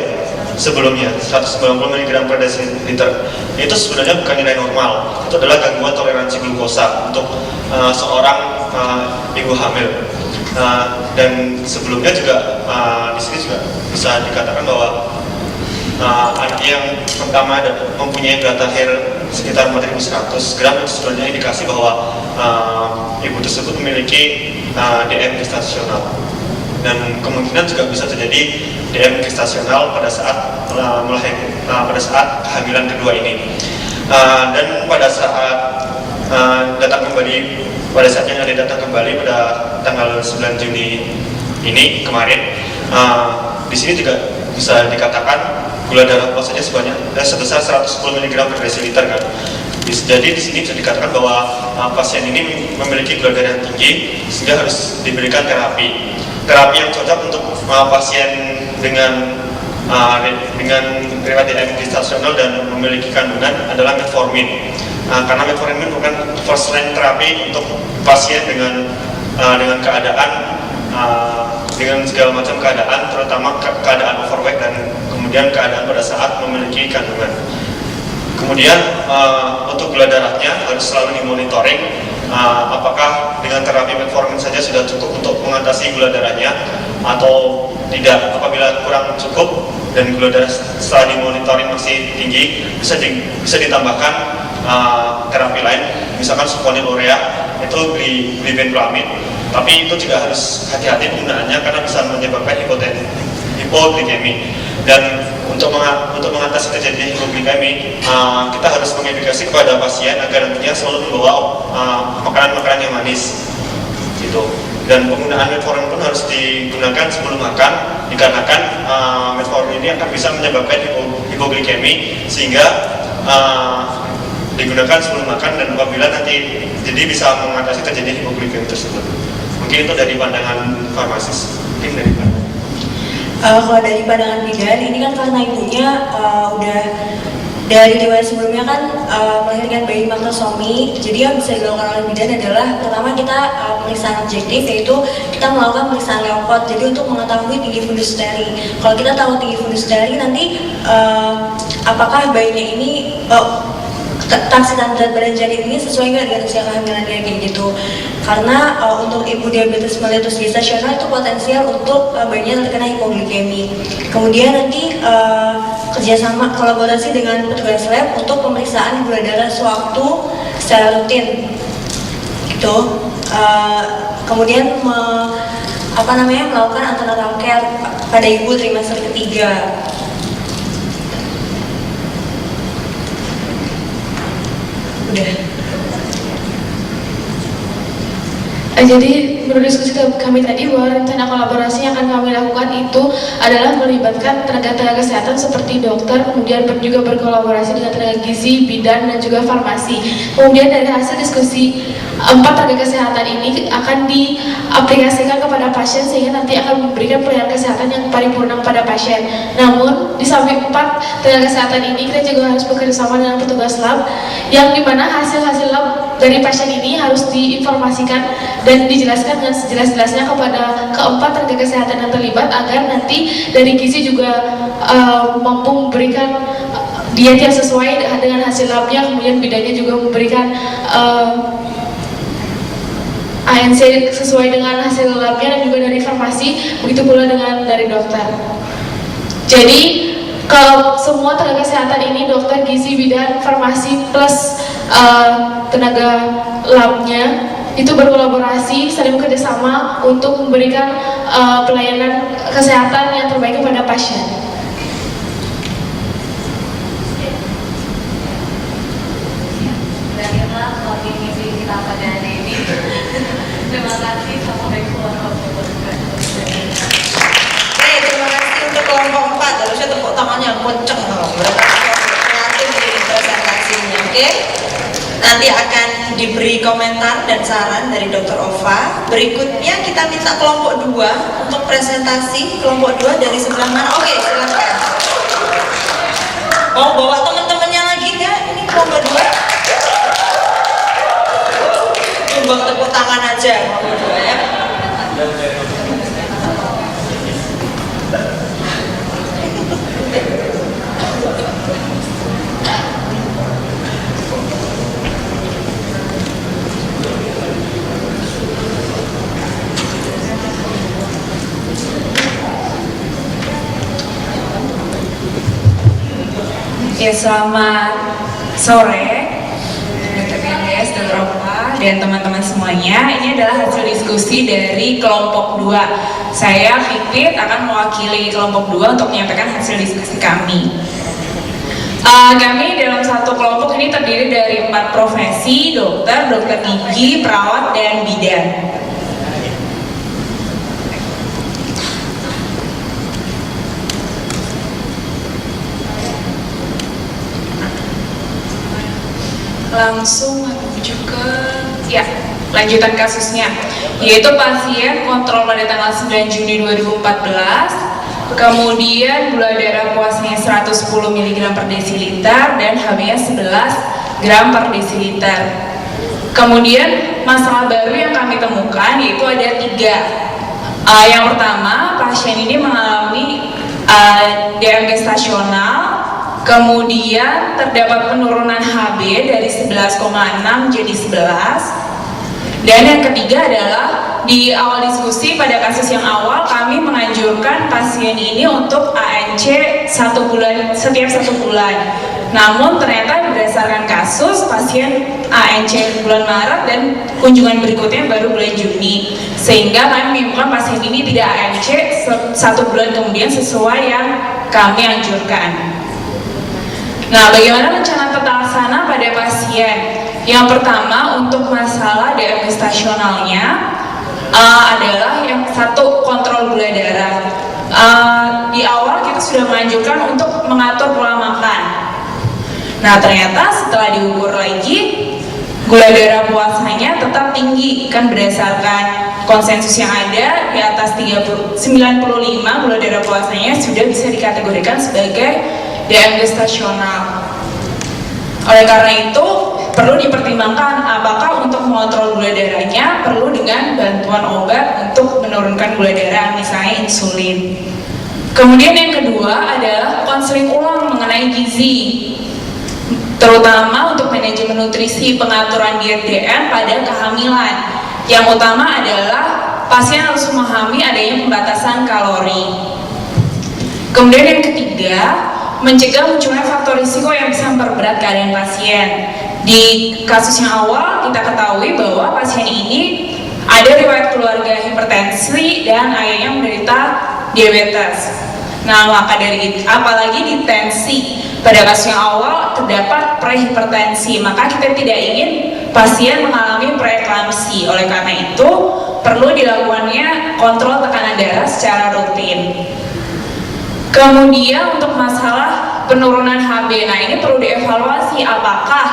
sebelumnya 190 mg per desiliter. Itu sebenarnya bukan nilai normal, itu adalah gangguan toleransi glukosa untuk seorang ibu hamil. Dan sebelumnya juga di sini juga bisa dikatakan bahwa anak yang pertama mempunyai berat lahir sekitar 4.100 gram, itu sebenarnya indikasi bahwa ibu tersebut memiliki DM gestasional, dan kemungkinan juga bisa terjadi DM gestasional pada saat pada saat kehamilan kedua ini. Dan pada saat datang kembali, pada saatnya ada datang kembali pada tanggal 9 Juni ini kemarin, di sini juga bisa dikatakan gula darah puasanya sebesar 110 mg per desiliter kan. Jadi di sini bisa dikatakan bahwa pasien ini memiliki gula darah yang tinggi sehingga harus diberikan terapi yang cocok untuk pasien dengan riwayat DM gestasional dan memiliki kandungan adalah metformin. Karena metformin merupakan first line terapi untuk pasien dengan keadaan dengan segala macam keadaan, terutama keadaan overweight dan kemudian keadaan pada saat memiliki kandungan. Kemudian untuk gula darahnya harus selalu dimonitoring apakah dengan terapi metformin saja sudah cukup untuk mengatasi gula darahnya atau tidak. Apabila kurang cukup dan gula darah setelah dimonitoring masih tinggi, bisa ditambahkan terapi lain, misalkan sulfonylurea, itu glibenclamid. Tapi itu juga harus hati-hati penggunaannya karena bisa menyebabkan hipoglikemi. Dan untuk mengatasi terjadinya hipoglikemi, kita harus mengedukasi kepada pasien agar nantinya selalu membawa makanan-makanan yang manis, gitu. Dan penggunaan metformin pun harus digunakan sebelum makan, dikarenakan metformin ini akan bisa menyebabkan hipoglikemi, sehingga digunakan sebelum makan dan apabila nanti jadi bisa mengatasi terjadinya hipoglikemi tersebut. Mungkin itu dari pandangan farmasis. Mungkin dari pandangan. Kalau dari pandangan bidan, ini kan karena ibunya udah dari riwayat sebelumnya kan melahirkan bayi makrosomi. Jadi yang bisa dilakukan oleh bidan adalah pertama kita pemeriksaan objektif, yaitu kita melakukan pemeriksaan leukot. Jadi untuk mengetahui tinggi fundus uteri. Kalau kita tahu tinggi fundus uteri, nanti apakah bayinya ini taksiran berat badan janin ini sesuai nggak dengan usia kehamilannya kayak gitu. Karena untuk ibu diabetes mellitus gestasional itu potensial untuk bayinya terkena hipoglikemi. Kemudian nanti kerjasama kolaborasi dengan petugas lab untuk pemeriksaan gula darah sewaktu secara rutin gitu. Kemudian melakukan antenatal care pada ibu trimester ketiga. Jadi menurut diskusi kami tadi bahwa rencana kolaborasi yang akan kami lakukan itu adalah melibatkan tenaga kesehatan seperti dokter, kemudian juga berkolaborasi dengan tenaga gizi, bidan, dan juga farmasi. Kemudian dari hasil diskusi 4 tenaga kesehatan ini akan diaplikasikan kepada pasien sehingga nanti akan memberikan pelayanan kesehatan yang paripurna kepada pasien. Namun di samping 4 tenaga kesehatan ini kita juga harus bekerja sama dengan petugas lab yang dimana hasil-hasil lab dari pasien ini harus diinformasikan dan dijelaskan dengan sejelas-jelasnya kepada keempat tenaga kesehatan yang terlibat agar nanti dari gizi juga mampu memberikan diet yang sesuai dengan hasil labnya, kemudian bidannya juga memberikan ANC sesuai dengan hasil labnya, dan juga dari farmasi begitu pula dengan dari dokter. Jadi kalau semua tenaga kesehatan ini, dokter, gizi, bidan, farmasi plus tenaga labnya itu berkolaborasi, saling bekerjasama untuk memberikan pelayanan kesehatan yang terbaik kepada pasien. Berakhirlah topik misi kita pada hari ini. Terima kasih. Assalamualaikum warahmatullahi wabarakatuh. Terima kasih untuk kelompok 4. Harusnya tepuk tangannya kenceng. Mereka kreatif di presentasinya. Oke? Nanti akan diberi komentar dan saran dari Dr. Ova. Berikutnya kita minta kelompok 2 untuk presentasi. Kelompok 2 dari sebelah mana? Oke, silakan. Mau bawa teman-temannya lagi nggak? Ini kelompok 2. Nyumbang tepuk tangan aja kelompok 2 ya. Ya, selamat sore Dr. Mendes, Dr. Ova, dan teman-teman semuanya. Ini adalah hasil diskusi dari kelompok 2. Saya Pipit akan mewakili kelompok 2 untuk menyampaikan hasil diskusi kami. Kami dalam satu kelompok ini terdiri dari 4 profesi: dokter, dokter gigi, perawat, dan bidan. Langsung menuju ke lanjutan kasusnya, yaitu pasien kontrol pada tanggal 9 Juni 2014, kemudian gula darah puasanya 110 mg per desiliter dan HbA 11 gram per desiliter. Kemudian masalah baru yang kami temukan yaitu ada 3. Yang pertama, pasien ini mengalami DM gestasional. Kemudian terdapat penurunan HB dari 11,6 jadi 11. Dan yang ketiga adalah di awal diskusi pada kasus yang awal kami menganjurkan pasien ini untuk ANC 1 bulan setiap 1 bulan. Namun ternyata berdasarkan kasus pasien ANC bulan Maret dan kunjungan berikutnya baru bulan Juni, sehingga kami menyimpulkan pasien ini tidak ANC 1 bulan kemudian sesuai yang kami anjurkan. Nah, bagaimana rencana tata laksana pada pasien? Yang pertama, untuk masalah DM gestasionalnya adalah yang satu, kontrol gula darah. Di awal kita sudah menganjurkan untuk mengatur pola makan. Nah, ternyata setelah diukur lagi, gula darah puasanya tetap tinggi, kan berdasarkan konsensus yang ada di atas 95 gula darah puasanya sudah bisa dikategorikan sebagai DM gestasional. Oleh karena itu perlu dipertimbangkan apakah untuk mengontrol gula darahnya perlu dengan bantuan obat untuk menurunkan gula darah, misalnya insulin. Kemudian yang kedua adalah konseling ulang mengenai gizi, terutama untuk manajemen nutrisi, pengaturan diet DM pada kehamilan. Yang utama adalah pasien harus memahami adanya pembatasan kalori. Kemudian yang ketiga, mencegah munculnya faktor risiko yang bisa memperberat keadaan pasien. Di kasus yang awal kita ketahui bahwa pasien ini ada riwayat keluarga hipertensi dan ayahnya menderita diabetes. Nah, maka dari itu, apalagi di tensi, pada kasus yang awal terdapat prehipertensi, maka kita tidak ingin pasien mengalami preeklamsi. Oleh karena itu, perlu dilakukannya kontrol tekanan darah secara rutin. Kemudian untuk masalah penurunan HB, nah ini perlu dievaluasi apakah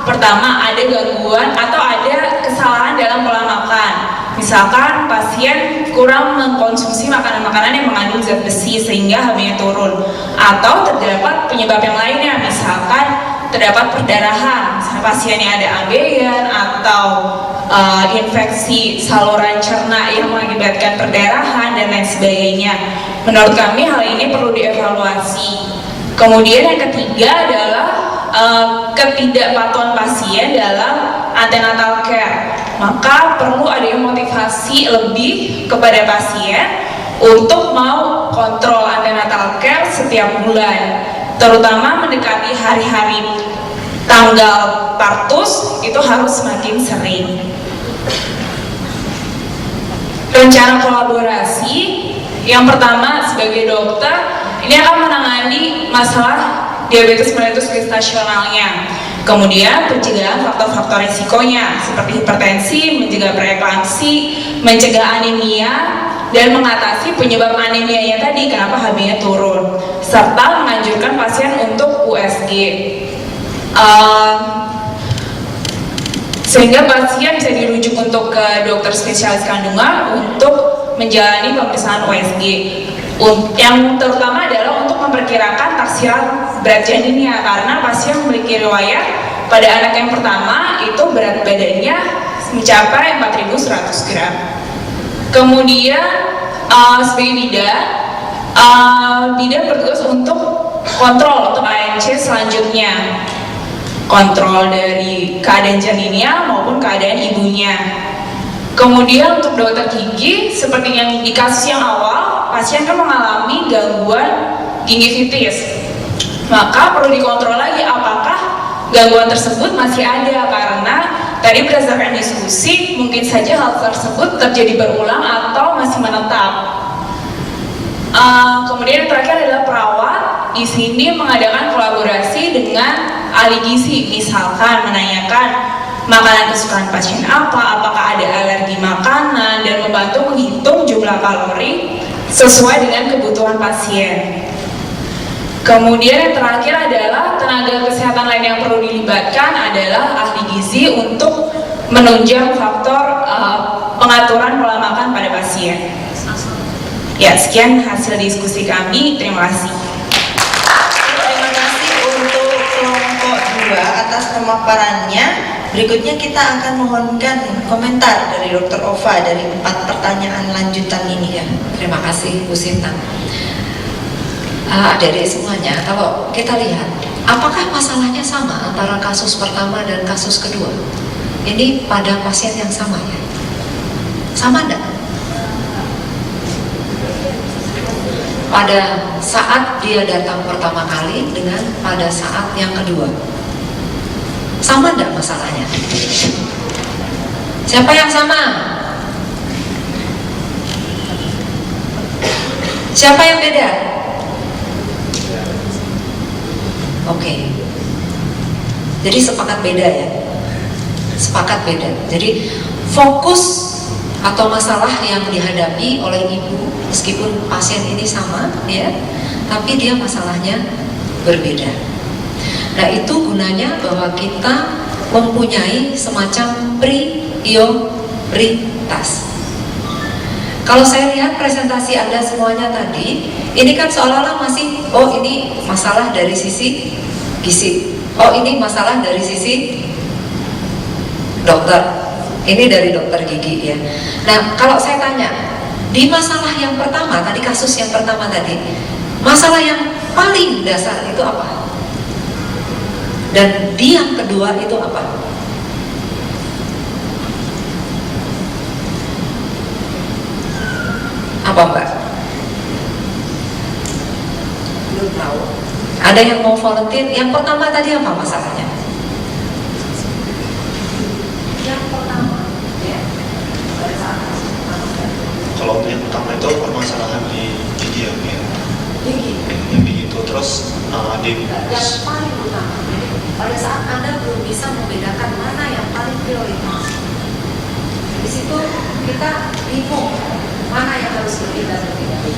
pertama ada gangguan atau ada kesalahan dalam pola makan. Misalkan pasien kurang mengkonsumsi makanan-makanan yang mengandung zat besi sehingga HB-nya turun, atau terdapat penyebab yang lainnya, misalkan terdapat perdarahan, misalnya pasiennya ada ambeien atau infeksi saluran cerna yang mengakibatkan perdarahan dan lain sebagainya. Menurut kami hal ini perlu dievaluasi. Kemudian yang ketiga adalah ketidakpatuhan pasien dalam antenatal care. Maka perlu ada motivasi lebih kepada pasien untuk mau kontrol antenatal care setiap bulan, terutama mendekati hari-hari tanggal partus itu harus semakin sering. Rencana kolaborasi yang pertama sebagai dokter ini akan menangani masalah diabetes mellitus gestasionalnya, kemudian pencegahan faktor-faktor risikonya seperti hipertensi, mencegah preeklamsi, mencegah anemia, dan mengatasi penyebab anemianya tadi, kenapa HB-nya turun, serta menganjurkan pasien untuk USG. Sehingga pasien bisa dirujuk untuk ke dokter spesialis kandungan untuk menjalani pemeriksaan USG. Yang terutama adalah untuk memperkirakan taksiran berat janinnya, karena pasien memiliki riwayat pada anak yang pertama itu berat badannya mencapai 4.100 gram. Kemudian sebagai bidan bertugas untuk kontrol untuk ANC selanjutnya, kontrol dari keadaan janinnya maupun keadaan ibunya. Kemudian untuk dokter gigi, seperti yang di kasus yang awal, pasien kan mengalami gangguan gingivitis, maka perlu dikontrol lagi apakah gangguan tersebut masih ada, karena tadi berdasarkan diskusi mungkin saja hal tersebut terjadi berulang atau masih menetap. Kemudian yang terakhir adalah perawat di sini mengadakan kolaborasi dengan ahli gizi, misalkan menanyakan makanan kesukaan pasien apa, apakah ada alergi makanan, dan membantu menghitung jumlah kalori sesuai dengan kebutuhan pasien. Kemudian yang terakhir adalah tenaga kesehatan lain yang perlu dilibatkan adalah ahli gizi untuk menunjang faktor pengaturan pola makan pada pasien. Ya, sekian hasil diskusi kami. Terima kasih. Terima kasih untuk kelompok 2 atas pemaparannya. Berikutnya kita akan mohonkan komentar dari Dr. Ova dari 4 pertanyaan lanjutan ini. Ya, terima kasih Bu Sinta. Adik-adik semuanya, kalau kita lihat, apakah masalahnya sama antara kasus pertama dan kasus kedua? Ini pada pasien yang sama ya? Sama enggak? Pada saat dia datang pertama kali dengan pada saat yang kedua, sama enggak masalahnya? Siapa yang sama? Siapa yang beda? Oke. Jadi sepakat beda ya? Sepakat beda. Jadi fokus atau masalah yang dihadapi oleh ibu, meskipun pasien ini sama ya, tapi dia masalahnya berbeda. Nah, itu gunanya bahwa kita mempunyai semacam prioritas. Kalau saya lihat presentasi Anda semuanya tadi, ini kan seolah-olah masih, oh ini masalah dari sisi gizi, oh ini masalah dari sisi dokter, ini dari dokter gigi ya. Nah, kalau saya tanya, di masalah yang pertama tadi, kasus yang pertama tadi, masalah yang paling dasar itu apa? Dan di yang kedua itu apa? Apa Mbak? Belum tahu. Ada yang mau volunteer? Yang pertama tadi apa masalahnya? Yang pertama ya. Kalau untuk yang pertama itu permasalahan di gigi ya, Gigi. yang begitu terus di Yang paling utama. Pada saat Anda belum bisa membedakan mana yang paling prioritas, bisa situ kita bingung mana yang harus lebih dan tidak.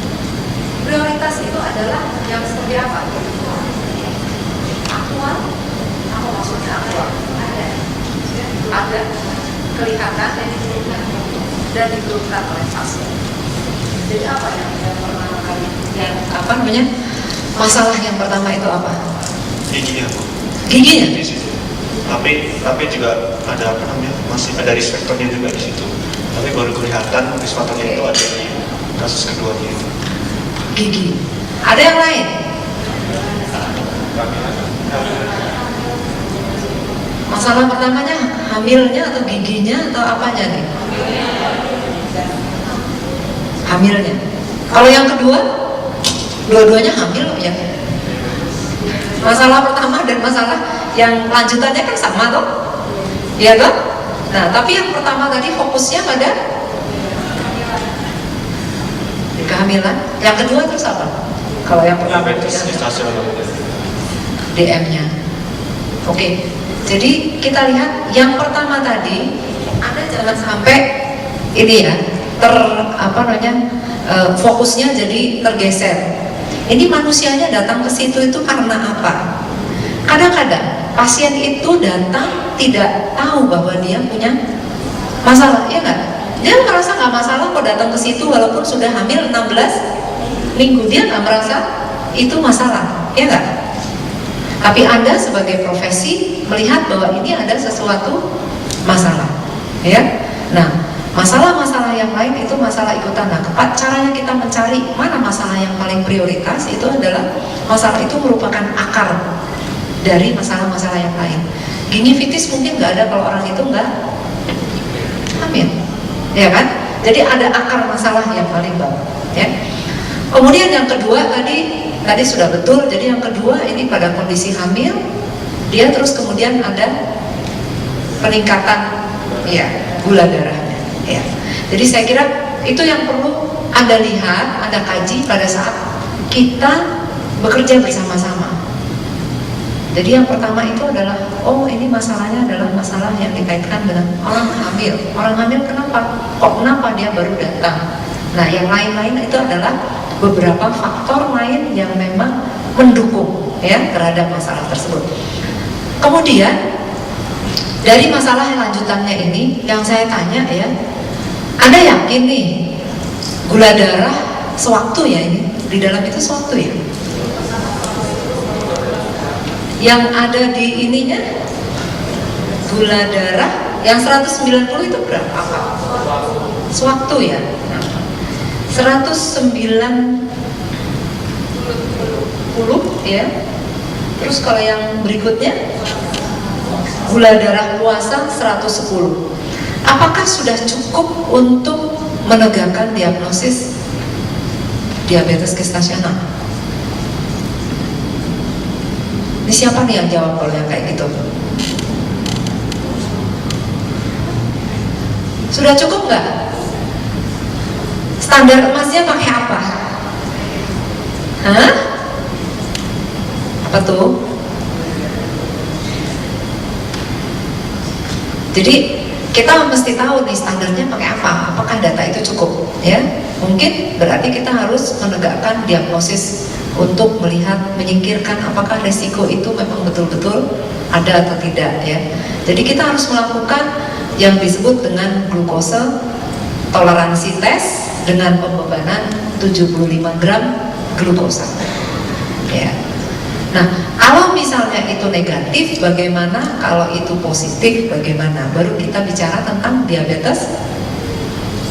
Prioritas itu adalah yang seperti apa? Aktual, apa maksudnya aktual? Ada, kelihatan dan dikeluhkan oleh pasien. Jadi apa yang pertama kali? Yang apa namanya? Masalah yang pertama itu apa? Giginya. Giginya? Di situ. Tapi juga ada apa namanya? Masih ada risk factor-nya juga di situ. Tapi baru kelihatan risk factor-nya itu ada di kasus keduanya itu. Gigi. Ada yang lain? Masalah pertamanya hamilnya atau giginya atau apanya nih? Hamilnya. Kalau yang kedua, dua-duanya hamil ya. Masalah pertama dan masalah yang lanjutannya kan sama toh? Iya toh? Nah, tapi yang pertama tadi fokusnya pada kehamilan. Yang kedua terus apa? Kalau yang pertama DM-nya. Oke. Jadi kita lihat yang pertama tadi, Anda jangan sampai ini ya fokusnya jadi tergeser. Ini manusianya datang ke situ itu karena apa? Kadang-kadang pasien itu datang tidak tahu bahwa dia punya masalah, ya nggak? Dia merasa nggak masalah kok datang ke situ walaupun sudah hamil 16 minggu, dia nggak merasa itu masalah, ya nggak? Tapi Anda sebagai profesi melihat bahwa ini ada sesuatu masalah, ya. Nah, masalah-masalah yang lain itu masalah ikutan. Nah, caranya kita mencari mana masalah yang paling prioritas itu adalah masalah itu merupakan akar dari masalah-masalah yang lain. Gingivitis mungkin nggak ada kalau orang itu nggak hamil, ya kan? Jadi ada akar masalah yang paling bawah, ya. Kemudian yang kedua tadi sudah betul. Jadi yang kedua ini pada kondisi hamil, dia terus kemudian ada peningkatan ya gula darahnya. Ya. Jadi saya kira itu yang perlu Anda lihat, Anda kaji pada saat kita bekerja bersama-sama. Jadi yang pertama itu adalah, oh ini masalahnya adalah masalah yang dikaitkan dengan orang hamil. Orang hamil kenapa? Kenapa dia baru datang? Nah yang lain-lain itu adalah beberapa faktor lain yang memang mendukung ya terhadap masalah tersebut. Kemudian dari masalah yang lanjutannya ini yang saya tanya ya, Anda yakin nih gula darah sewaktu ya ini di dalam itu sewaktu ya? Yang ada di ininya gula darah yang 190 itu berapa? Sewaktu ya? 190 ya. Terus kalau yang berikutnya gula darah puasa 110. Apakah sudah cukup untuk menegakkan diagnosis diabetes gestasional? Ini siapa nih yang jawab kalau yang kayak gitu? Sudah cukup nggak? Standar emasnya pakai apa? Hah? Apa tuh? Jadi kita mesti tahu nih standarnya pakai apa. Apakah data itu cukup? Ya, mungkin berarti kita harus menegakkan diagnosis untuk melihat, menyingkirkan apakah resiko itu memang betul-betul ada atau tidak ya. Jadi kita harus melakukan yang disebut dengan glukose toleransi tes dengan pembebanan 75 gram glukosa. Ya. Nah, kalau misalnya itu negatif, bagaimana? Kalau itu positif, bagaimana? Baru kita bicara tentang diabetes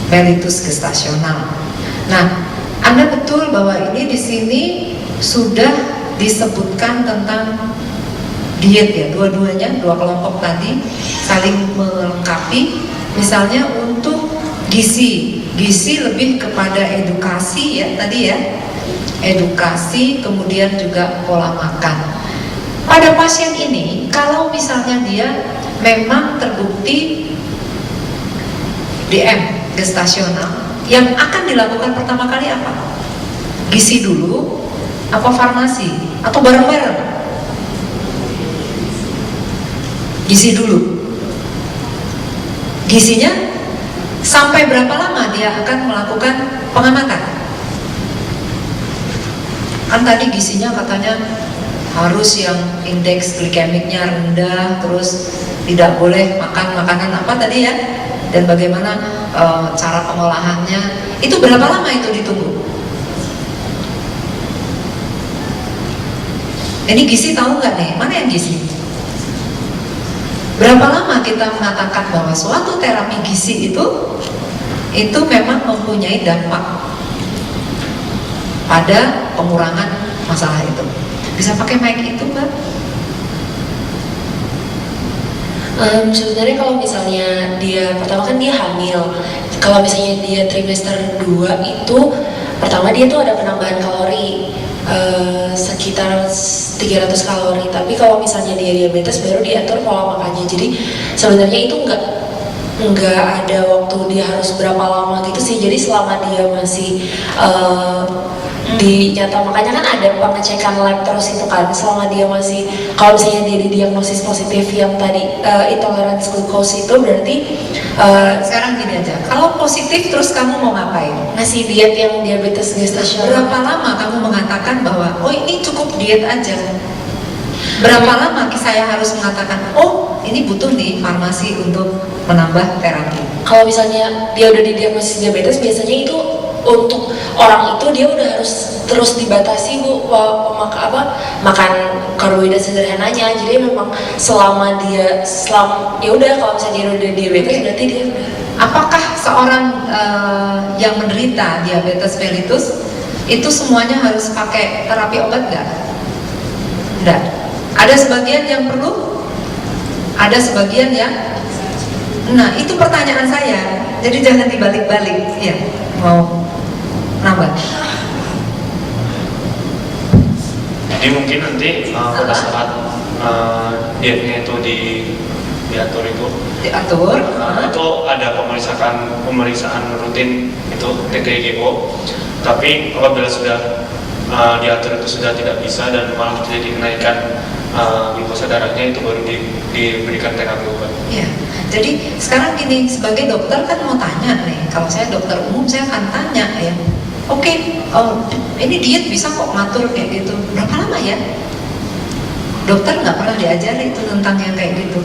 mellitus gestasional. Nah, Anda betul bahwa ini di sini sudah disebutkan tentang diet ya, dua-duanya, dua kelompok tadi saling melengkapi. Misalnya untuk gizi lebih kepada edukasi ya tadi ya, edukasi, kemudian juga pola makan. Pada pasien ini, kalau misalnya dia memang terbukti DM gestasional, yang akan dilakukan pertama kali apa? Gizi dulu, apa farmasi, atau bareng-bareng? Gizi dulu. Gizinya Sampai berapa lama dia akan melakukan pengamatan? Kan tadi gizinya katanya harus yang indeks glikemiknya rendah, terus tidak boleh makan makanan apa tadi ya, dan bagaimana cara pengolahannya. Itu berapa lama itu ditunggu? Ini gizi tahu nggak nih? Mana yang gizi? Berapa lama kita mengatakan bahwa suatu terapi gizi itu memang mempunyai dampak pada pengurangan masalah itu? Bisa pakai mic itu, Mbak? Sebenarnya kalau misalnya dia pertama kan dia hamil, kalau misalnya dia trimester 2 itu pertama dia tuh ada penambahan kalori sekitar 300 kalori, tapi kalau misalnya dia diabetes baru diatur pola makannya. Jadi sebenarnya itu nggak ada waktu dia harus berapa lama gitu sih. Jadi selama dia masih dinyata, makanya kan ada pengecekan lab terus itu kan, selama dia masih, kalau misalnya dia didiagnosis positif yang tadi intoleransi glukose itu berarti sekarang gini aja, kalau positif terus kamu mau ngapain? ngasih diet yang diabetes gestasional. Berapa lama kamu mengatakan bahwa oh ini cukup diet aja? Berapa lama saya harus mengatakan oh ini butuh nih farmasi untuk menambah terapi? Kalau misalnya dia udah didiagnosis diabetes, biasanya itu untuk orang itu dia udah harus terus dibatasi Bu, makan karbohidrat sederhananya. Jadi memang selama ya udah, kalau misalnya dia udah diabetes berarti dia udah. Apakah seorang yang menderita diabetes mellitus itu semuanya harus pakai terapi obat nggak? Nggak. Ada sebagian yang perlu, ada sebagian yang. Nah itu pertanyaan saya. Jadi jangan dibalik-balik. Ya, mau nambah. Jadi mungkin nanti pada saat dietnya itu diatur itu ada pemeriksaan rutin itu TGGO. Tapi apabila sudah diatur itu sudah tidak bisa dan malah terjadi kenaikan glukosa darahnya, itu baru diberikan terapi obat. Ya, jadi sekarang gini, sebagai dokter kan mau tanya nih, kalau saya dokter umum saya akan tanya ya, oke, ini diet bisa kok ngatur kayak gitu, berapa lama ya? Dokter nggak pernah diajari itu tentang yang kayak gitu.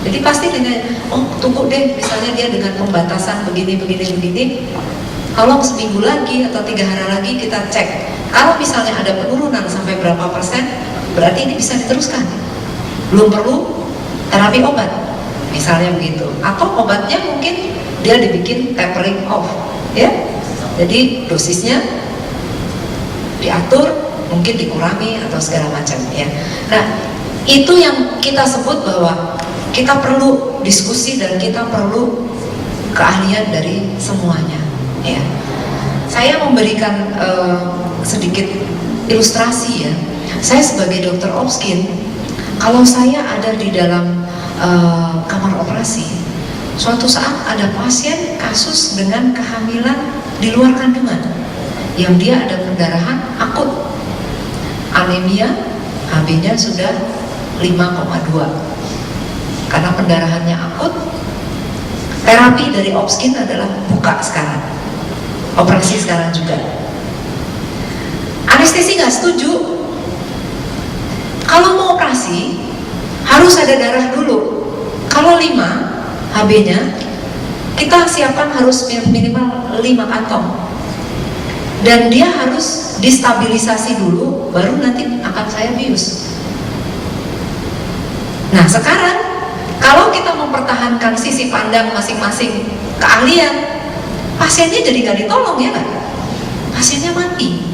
Jadi pasti dengan, oh tunggu deh, misalnya dia dengan pembatasan begini, tolong seminggu lagi atau 3 hari lagi kita cek. Kalau misalnya ada penurunan sampai berapa persen, berarti ini bisa diteruskan. Belum perlu terapi obat, misalnya begitu. Atau obatnya mungkin dia dibikin tapering off, ya. Jadi dosisnya diatur, mungkin dikurangi atau segala macam, ya. Nah, itu yang kita sebut bahwa kita perlu diskusi dan kita perlu keahlian dari semuanya, ya. Saya memberikan sedikit ilustrasi ya. Saya sebagai dokter obskin, kalau saya ada di dalam kamar operasi, suatu saat ada pasien kasus dengan kehamilan di luar kandungan, yang dia ada pendarahan akut, anemia, HB-nya sudah 5,2. Karena pendarahannya akut, terapi dari obskin adalah buka sekarang, operasi sekarang juga. Anestesi nggak setuju. Kalau mau operasi harus ada darah dulu. Kalau 5 HB-nya, kita siapkan harus minimal 5 kantong. Dan dia harus distabilisasi dulu, baru nanti akan saya bius. Nah sekarang, kalau kita mempertahankan sisi pandang masing-masing keahlian, pasiennya jadi nggak ditolong ya kan? Pasiennya mati.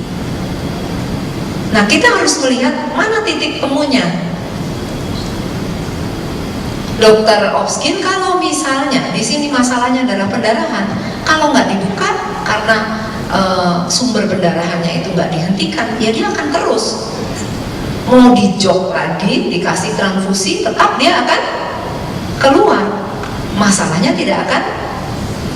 Nah kita harus melihat mana titik temunya. Dokter obskin kalau misalnya di sini masalahnya adalah pendarahan, kalau nggak dibuka karena sumber pendarahannya itu nggak dihentikan, ya dia akan terus. Mau dijok lagi, dikasih transfusi, tetap dia akan keluar. Masalahnya tidak akan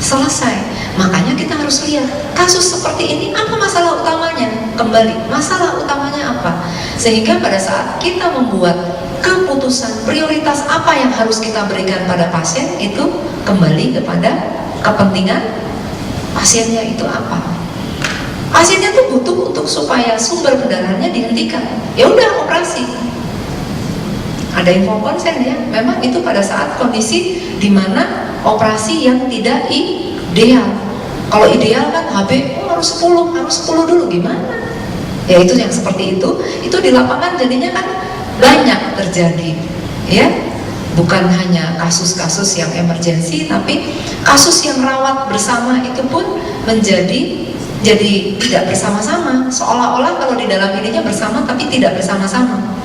selesai. Makanya kita harus lihat kasus seperti ini apa masalah utamanya. Kembali, masalah utamanya apa? Sehingga pada saat kita membuat keputusan prioritas apa yang harus kita berikan pada pasien, itu kembali kepada kepentingan pasiennya itu apa. Pasiennya tuh butuh untuk supaya sumber pendarahannya dihentikan, ya udah operasi. Ada info konsen ya, memang itu pada saat kondisi di mana operasi yang tidak ideal. Kalau ideal kan HB harus 10 dulu, gimana? Ya itu yang seperti itu di lapangan jadinya kan banyak terjadi, ya. Bukan hanya kasus-kasus yang emergensi, tapi kasus yang rawat bersama itu pun jadi tidak bersama-sama. Seolah-olah kalau di dalam ininya bersama tapi tidak bersama-sama.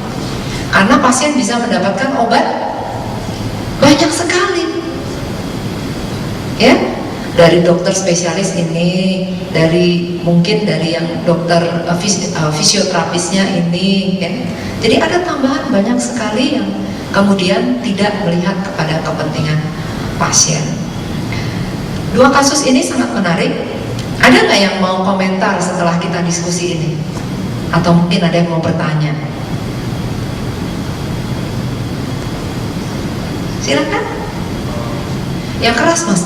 Karena pasien bisa mendapatkan obat banyak sekali, ya. Dari dokter spesialis ini, mungkin dari yang dokter fisioterapisnya ini, ya. Jadi ada tambahan banyak sekali yang kemudian tidak melihat kepada kepentingan pasien. Dua kasus ini sangat menarik. Ada nggak yang mau komentar setelah kita diskusi ini? Atau mungkin ada yang mau bertanya? Silakan. Yang keras mas.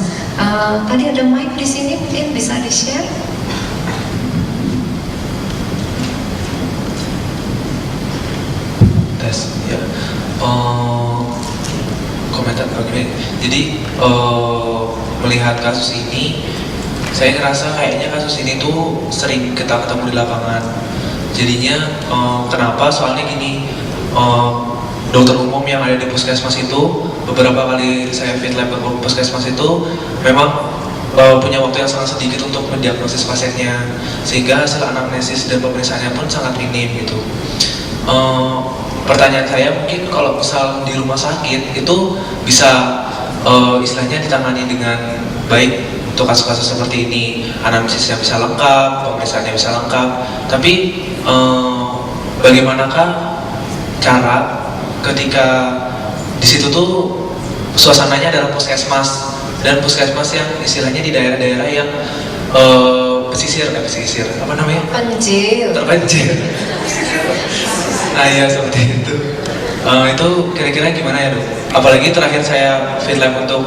Tadi ada mic di sini, mungkin bisa di-share. Tes, ya. Komentar begini. Jadi melihat kasus ini, saya ngerasa kayaknya kasus ini tuh sering kita ketemu di lapangan. Jadinya kenapa? Soalnya gini, dokter umum yang ada di puskesmas itu, beberapa kali saya fit lab ke puskesmas itu memang punya waktu yang sangat sedikit untuk mendiagnosis pasiennya, sehingga hasil anamnesis dan pemeriksaannya pun sangat minim gitu. Pertanyaan saya, mungkin kalau misal di rumah sakit itu bisa istilahnya ditangani dengan baik untuk kasus-kasus seperti ini, anamnesisnya bisa lengkap, pemeriksaannya bisa lengkap, tapi bagaimanakah cara ketika di situ tuh suasananya adalah puskesmas, dan puskesmas yang istilahnya di daerah-daerah yang pesisir, apa namanya? Terpencil. Nah ya seperti itu. Itu kira-kira gimana ya dok? Apalagi terakhir saya fit lab untuk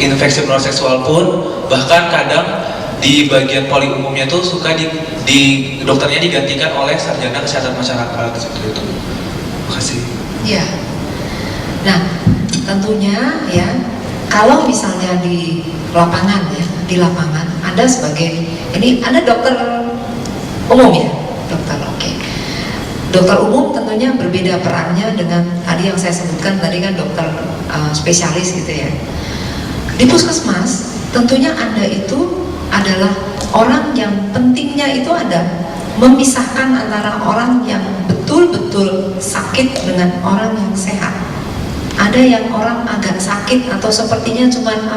infeksi menular seksual pun, bahkan kadang di bagian poli umumnya tuh suka di dokternya digantikan oleh sarjana kesehatan masyarakat seperti itu. Terima kasih. Ya. Nah, tentunya ya, kalau misalnya di lapangan ya, di lapangan Anda sebagai, ini Anda dokter umum ya, dokter oke. Dokter umum tentunya berbeda perannya dengan tadi yang saya sebutkan tadi kan dokter spesialis gitu ya. Di puskesmas tentunya Anda itu adalah orang yang pentingnya itu ada memisahkan antara orang yang betul-betul sakit dengan orang yang sehat. Ada yang orang agak sakit atau sepertinya cuman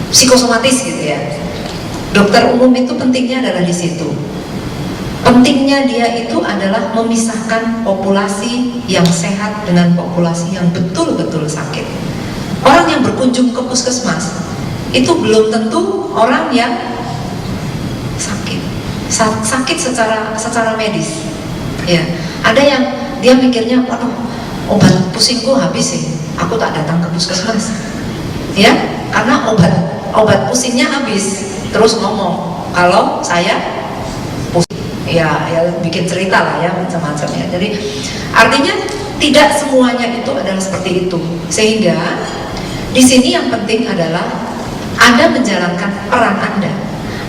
psikosomatis gitu ya. Dokter umum itu pentingnya adalah di situ. Pentingnya dia itu adalah memisahkan populasi yang sehat dengan populasi yang betul-betul sakit. Orang yang berkunjung ke puskesmas itu belum tentu orang yang sakit secara medis. Ya, ada yang dia mikirnya, waduh, obat pusingku habis sih, aku tak datang ke puskesmas. Ya, karena obat pusingnya habis, terus ngomong kalau saya pusing. Ya bikin cerita lah ya macam-macam ya. Jadi artinya tidak semuanya itu adalah seperti itu. Sehingga di sini yang penting adalah Anda menjalankan peran Anda.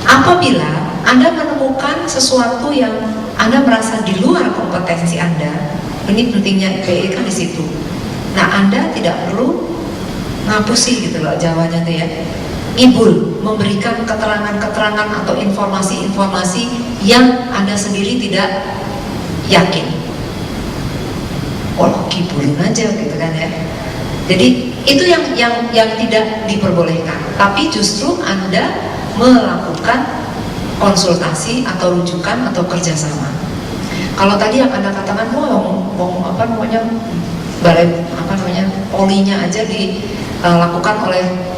Apabila Anda menemukan sesuatu yang Anda merasa di luar kompetensi Anda, ini pentingnya IPE kan di situ. Nah, Anda tidak perlu ngapusi gitu loh Jawanya tuh ya. Ibul memberikan keterangan-keterangan atau informasi-informasi yang Anda sendiri tidak yakin. Oh, kibulin aja gitu kan ya. Jadi itu yang tidak diperbolehkan. Tapi justru Anda melakukan konsultasi atau rujukan atau kerjasama. Kalau tadi yang Anda katakan, polinya aja dilakukan oleh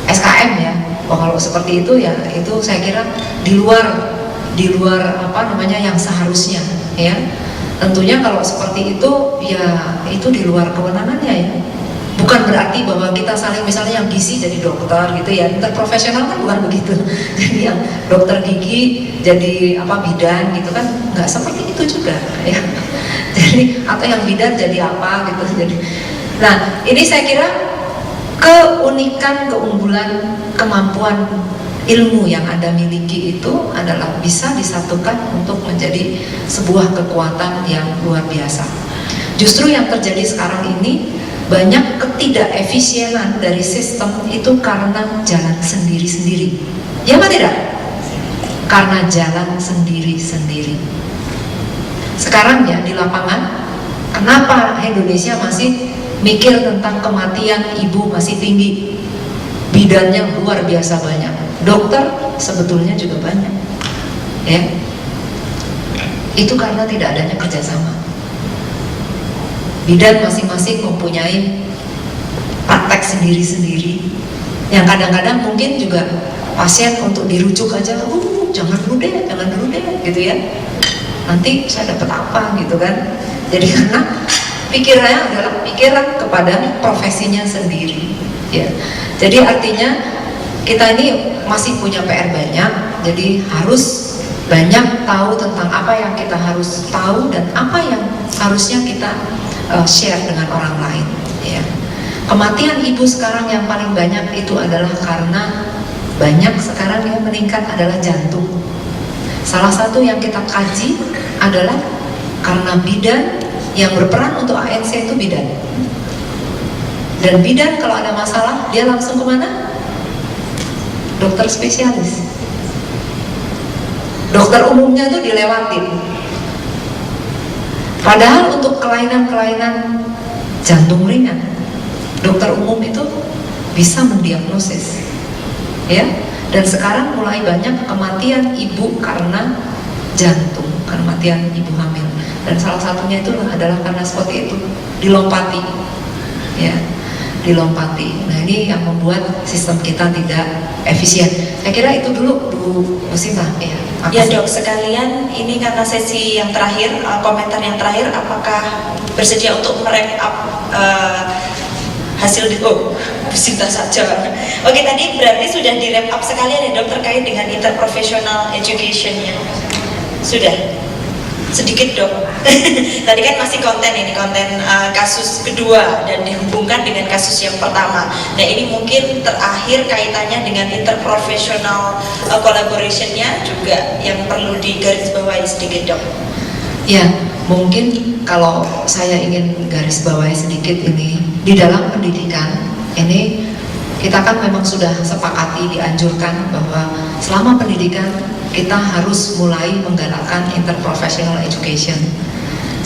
SKM ya. Kalau seperti itu ya, itu saya kira di luar yang seharusnya ya. Tentunya kalau seperti itu, ya itu di luar kewenangannya ya. Bukan berarti bahwa kita saling, misalnya yang gizi jadi dokter gitu ya, interprofesional kan bukan begitu. Jadi yang dokter gigi jadi bidan gitu kan, nggak seperti itu juga ya. Jadi atau yang bidan jadi apa gitu. Jadi, nah ini saya kira keunikan, keunggulan, kemampuan ilmu yang Anda miliki itu adalah bisa disatukan untuk menjadi sebuah kekuatan yang luar biasa. Justru yang terjadi sekarang ini, banyak ketidakefisienan dari sistem itu karena jalan sendiri-sendiri. Ya apa tidak? Karena jalan sendiri-sendiri. Sekarang ya di lapangan, kenapa Indonesia masih mikir tentang kematian ibu masih tinggi? Bidannya luar biasa banyak, dokter sebetulnya juga banyak, ya. Itu karena tidak adanya kerjasama. Bidan masing-masing mempunyai praktek sendiri-sendiri, yang kadang-kadang mungkin juga pasien untuk dirujuk aja, jangan dulu deh, gitu ya. Nanti saya dapat apa gitu kan? Jadi karena pikirannya adalah pikiran kepada profesinya sendiri, ya. Jadi artinya kita ini masih punya PR banyak, jadi harus banyak tahu tentang apa yang kita harus tahu dan apa yang harusnya kita share dengan orang lain, ya. Kematian ibu sekarang yang paling banyak itu adalah karena banyak sekarang yang meningkat adalah jantung. Salah satu yang kita kaji adalah karena bidan yang berperan untuk ANC itu bidan. Dan bidan kalau ada masalah dia langsung kemana? Dokter spesialis. Dokter umumnya itu dilewatin. Padahal untuk kelainan-kelainan jantung ringan, dokter umum itu bisa mendiagnosis, ya. Dan sekarang mulai banyak kematian ibu karena jantung, kematian ibu hamil. Dan salah satunya itu adalah karena seperti itu, dilompati, ya, dilompati. Nah ini yang membuat sistem kita tidak efisien. Saya kira itu dulu Bu Musibah, ya. Ya dok, sekalian ini karena sesi yang terakhir, komentar yang terakhir, apakah bersedia untuk merek up hasil di Bu Sinta saja. Oke, tadi berarti sudah di wrap up sekalian ya dok terkait dengan interprofessional education-nya. Sudah? Sedikit dok. Tadi kan masih konten ini, konten kasus kedua dan dihubungkan dengan kasus yang pertama. Nah ini mungkin terakhir kaitannya dengan interprofessional collaboration-nya juga yang perlu digarisbawahi sedikit dok. Ya, mungkin kalau saya ingin garis bawahi sedikit ini, di dalam pendidikan ini kita kan memang sudah sepakati, dianjurkan bahwa selama pendidikan kita harus mulai menggalakkan interprofessional education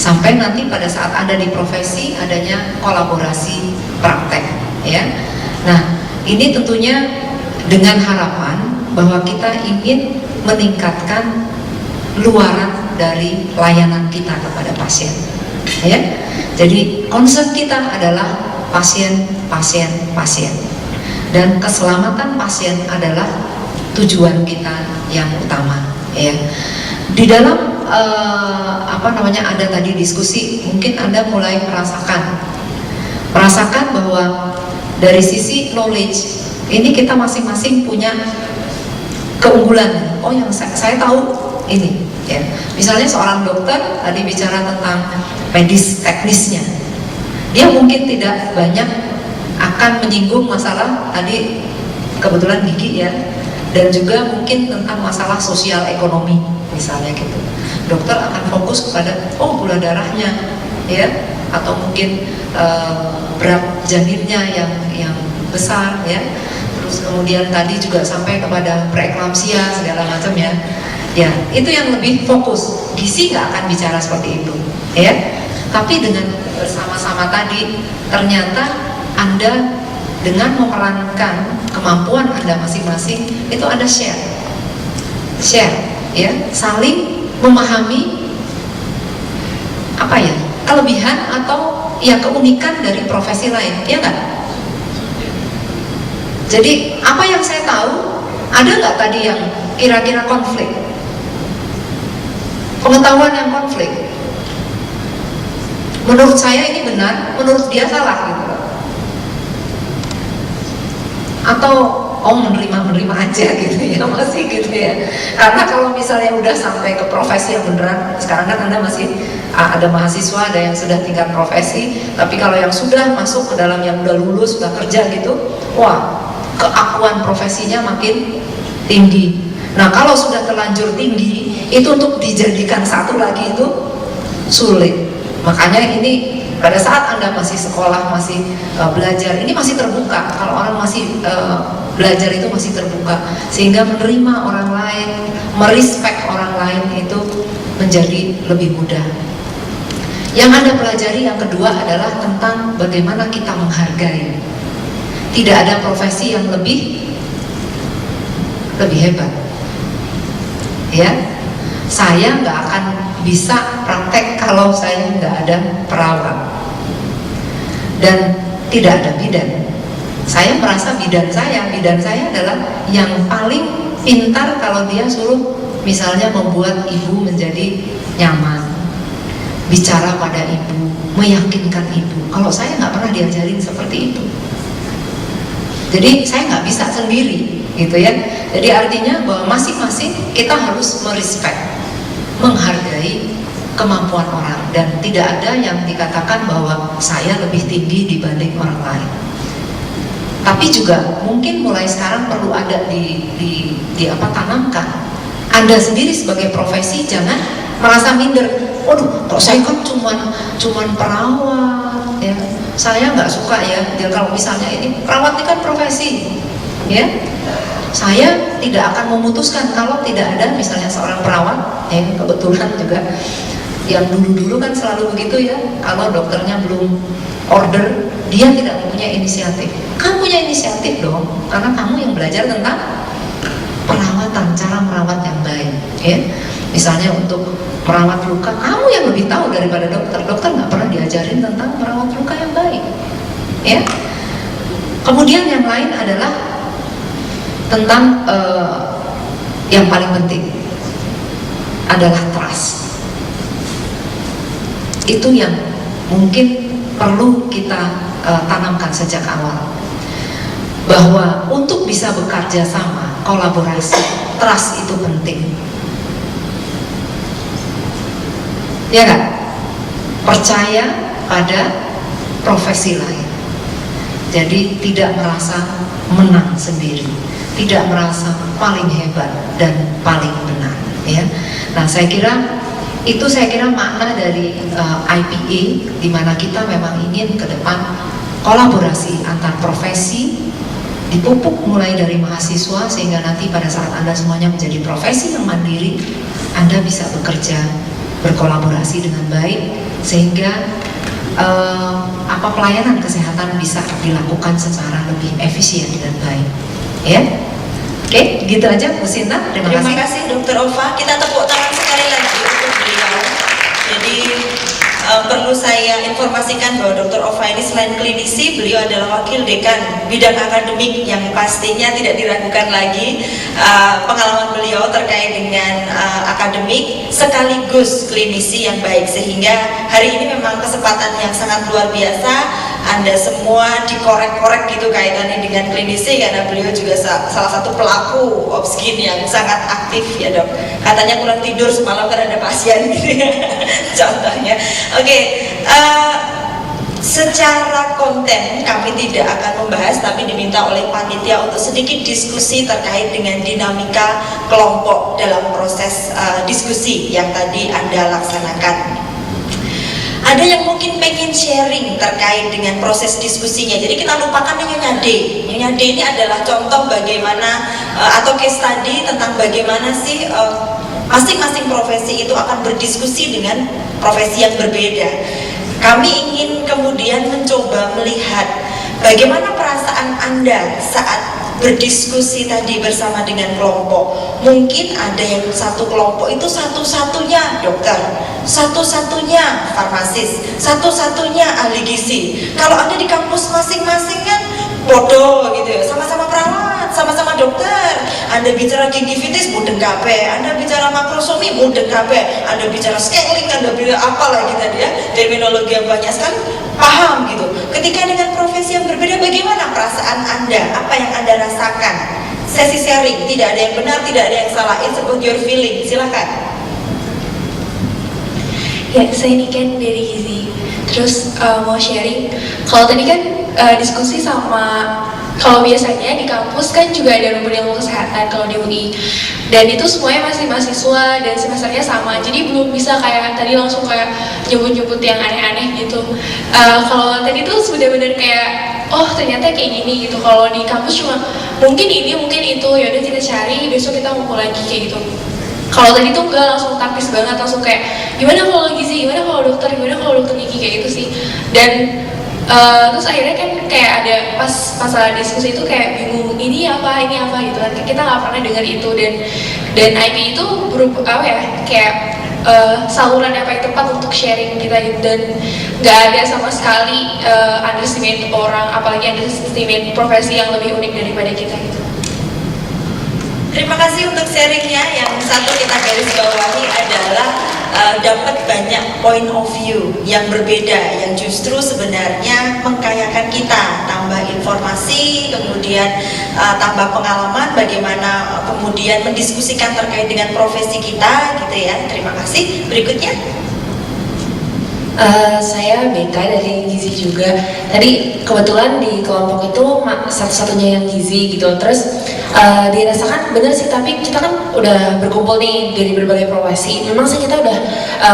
sampai nanti pada saat ada di profesi adanya kolaborasi praktek, ya. Nah ini tentunya dengan harapan bahwa kita ingin meningkatkan luaran dari layanan kita kepada pasien, ya. Jadi concern kita adalah pasien dan keselamatan pasien adalah tujuan kita yang utama, ya. Di dalam ada tadi diskusi, mungkin Anda mulai merasakan bahwa dari sisi knowledge ini kita masing-masing punya keunggulan. Oh, yang saya tahu ini, ya. Misalnya seorang dokter tadi bicara tentang medis teknisnya, dia mungkin tidak banyak akan menyinggung masalah tadi kebetulan gigi, ya, dan juga mungkin tentang masalah sosial ekonomi misalnya gitu. Dokter akan fokus kepada gula darahnya, ya, atau mungkin berat janinnya yang besar, ya. Terus kemudian tadi juga sampai kepada preeklamsia segala macam, ya. Ya, itu yang lebih fokus. Gizi nggak akan bicara seperti itu, ya. Tapi dengan bersama-sama tadi ternyata Anda dengan memerankan kemampuan Anda masing-masing itu ada share, ya, saling memahami kelebihan atau ya keunikan dari profesi lain, ya nggak? Jadi apa yang saya tahu, ada nggak tadi yang kira-kira konflik? Pengetahuan yang konflik, menurut saya ini benar, menurut dia salah gitu. Atau menerima aja gitu ya, masih gitu ya. Karena kalau misalnya udah sampai ke profesi yang beneran, sekarang kan Anda masih ada mahasiswa, ada yang sudah tingkat profesi, tapi kalau yang sudah masuk ke dalam yang udah lulus, sudah kerja gitu, wah, keakuan profesinya makin tinggi. Nah, kalau sudah terlanjur tinggi, itu untuk dijadikan satu lagi itu sulit. Makanya ini pada saat Anda masih sekolah, masih belajar, ini masih terbuka. Kalau orang masih belajar itu masih terbuka, sehingga menerima orang lain, merespek orang lain itu menjadi lebih mudah. Yang Anda pelajari yang kedua adalah tentang bagaimana kita menghargai. Tidak ada profesi yang lebih hebat. Ya, saya nggak akan bisa praktek kalau saya nggak ada perawat dan tidak ada bidan. Saya merasa bidan saya adalah yang paling pintar kalau dia suruh misalnya membuat ibu menjadi nyaman, bicara pada ibu, meyakinkan ibu. Kalau saya nggak pernah diajarin seperti itu, jadi saya nggak bisa sendiri gitu ya. Jadi artinya bahwa masing-masing kita harus merespek, menghargai kemampuan orang, dan tidak ada yang dikatakan bahwa saya lebih tinggi dibanding orang lain. Tapi juga mungkin mulai sekarang perlu ada tanamkan. Anda sendiri sebagai profesi jangan merasa minder. Waduh, kok saya kan cuman perawat ya. Saya nggak suka ya. Kalau misalnya ini perawat ini kan profesi, ya. Saya tidak akan memutuskan kalau tidak ada misalnya seorang perawat, ya kebetulan juga yang dulu-dulu kan selalu begitu ya, kalau dokternya belum order, dia tidak mempunyai inisiatif. Kamu punya inisiatif dong, karena kamu yang belajar tentang perawatan, cara merawat yang baik, ya. Misalnya untuk merawat luka, kamu yang lebih tahu daripada dokter. Dokter nggak pernah diajarin tentang merawat luka yang baik, ya. Kemudian yang lain adalah tentang yang paling penting adalah trust. Itu yang mungkin perlu kita tanamkan sejak awal, bahwa untuk bisa bekerja sama, kolaborasi, trust itu penting, ya kan? Percaya pada profesi lain, jadi tidak merasa menang sendiri, tidak merasa paling hebat dan paling benar, ya. Nah, saya kira makna dari IPA, di mana kita memang ingin ke depan kolaborasi antar profesi dipupuk mulai dari mahasiswa, sehingga nanti pada saat Anda semuanya menjadi profesi yang mandiri, Anda bisa bekerja berkolaborasi dengan baik, sehingga pelayanan kesehatan bisa dilakukan secara lebih efisien dan baik, ya. Oke, gitu aja Bu Sinta. Terima kasih Dr. Ova. Kita tepuk tangan sekali lagi untuk beliau. Jadi perlu saya informasikan bahwa Dr. Ova ini selain klinisi, beliau adalah wakil dekan bidang akademik, yang pastinya tidak diragukan lagi pengalaman beliau terkait dengan akademik sekaligus klinisi yang baik, sehingga hari ini memang kesempatan yang sangat luar biasa. Anda semua dikorek-korek gitu kaitannya dengan klinisi, karena beliau juga salah satu pelaku obsgin yang sangat aktif ya dok. Katanya kurang tidur semalam karena ada pasien gitu ya contohnya. Oke, secara konten kami tidak akan membahas, tapi diminta oleh panitia untuk sedikit diskusi terkait dengan dinamika kelompok dalam proses diskusi yang tadi Anda laksanakan. Ada yang mungkin pengen sharing terkait dengan proses diskusinya. Jadi kita lupakan Nyonya D. Nyonya D ini adalah contoh bagaimana atau case study tentang bagaimana sih masing-masing profesi itu akan berdiskusi dengan profesi yang berbeda. Kami ingin kemudian mencoba melihat bagaimana perasaan Anda saat berdiskusi tadi bersama dengan kelompok. Mungkin ada yang satu kelompok itu satu-satunya dokter, satu-satunya farmasis, satu-satunya ahli gizi. Kalau Anda di kampus masing-masing kan bodoh gitu ya, sama-sama perawat, sama-sama dokter, Anda bicara gingivitis mudeng kabeh, Anda bicara makrosomi mudeng kabeh, Anda bicara scaling, Anda bicara apa lagi tadi ya, terminologi yang banyak sekali, paham gitu. Ketika dengan profesi yang berbeda, bagaimana perasaan Anda, apa yang Anda rasakan? Sesi sharing, tidak ada yang benar, tidak ada yang salah, it's about your feeling, silakan. Ya, saya Niken dari Gizi. Terus mau sharing. Kalau tadi kan diskusi sama, kalau biasanya di kampus kan juga ada rumpun ilmu kesehatan kalau di UI. Dan itu semuanya masih mahasiswa dan semesternya sama. Jadi belum bisa kayak tadi langsung kayak nyebut-nyebut yang aneh-aneh gitu. Kalau tadi tuh benar-benar kayak, oh ternyata kayak gini gitu. Kalau di kampus cuma mungkin ini, mungkin itu. Yaudah kita cari, besok kita ngumpul lagi kayak gitu. Kalau tadi tuh enggak, langsung taktis banget, langsung kayak gimana kalau gizi, gimana kalau dokter, gimana kalau dokter gigi, kayak gitu sih. Dan terus akhirnya kan kayak ada pas masalah diskusi itu kayak bingung ini apa gitu kan, kita nggak pernah dengar itu. Dan IP itu berupa apa ya, kayak saluran yang paling tepat untuk sharing kita gitu. Dan nggak ada sama sekali underestimate orang, apalagi underestimate profesi yang lebih unik daripada kita gitu. Terima kasih untuk sharingnya. Yang satu kita garis bawahi adalah dapat banyak point of view yang berbeda, yang justru sebenarnya mengkayakan kita, tambah informasi, kemudian tambah pengalaman, bagaimana kemudian mendiskusikan terkait dengan profesi kita, gitu ya. Terima kasih. Berikutnya. Saya Beka dari Gizi juga. Tadi kebetulan di kelompok itu satu-satunya yang gizi gitu. Terus dirasakan bener sih, tapi kita kan udah berkumpul nih dari berbagai profesi. Memang sih kita udah,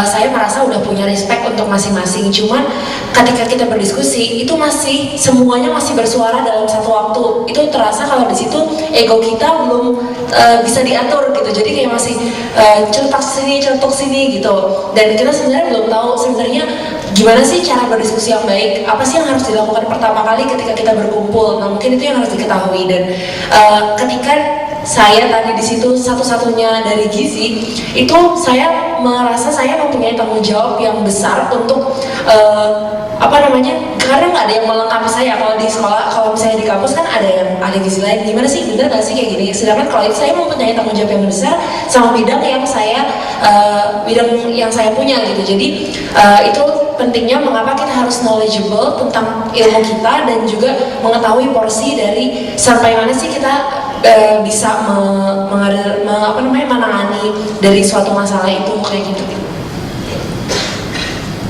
saya merasa udah punya respect untuk masing-masing. Cuman ketika kita berdiskusi itu masih semuanya masih bersuara dalam satu waktu. Itu terasa kalau di situ ego kita belum bisa diatur gitu. Jadi kayak masih celutuk sini gitu. Dan kita sebenarnya belum tahu sebenarnya gimana sih cara berdiskusi yang baik, apa sih yang harus dilakukan pertama kali ketika kita berkumpul. Nah mungkin itu yang harus diketahui. Dan ketika saya tadi di situ satu-satunya dari Gizi, itu saya merasa saya mempunyai tanggung jawab yang besar untuk karena nggak ada yang melengkapi saya. Kalau di sekolah, kalau misalnya di kampus kan ada yang ahli gizi lain, gimana sih, bener nggak sih kayak gini. Sedangkan kalau itu saya mempunyai tanggung jawab yang besar sama bidang yang saya punya gitu. Jadi itu pentingnya mengapa kita harus knowledgeable tentang ilmu kita dan juga mengetahui porsi dari sampai mana sih kita bisa menangani dari suatu masalah itu kayak gitu.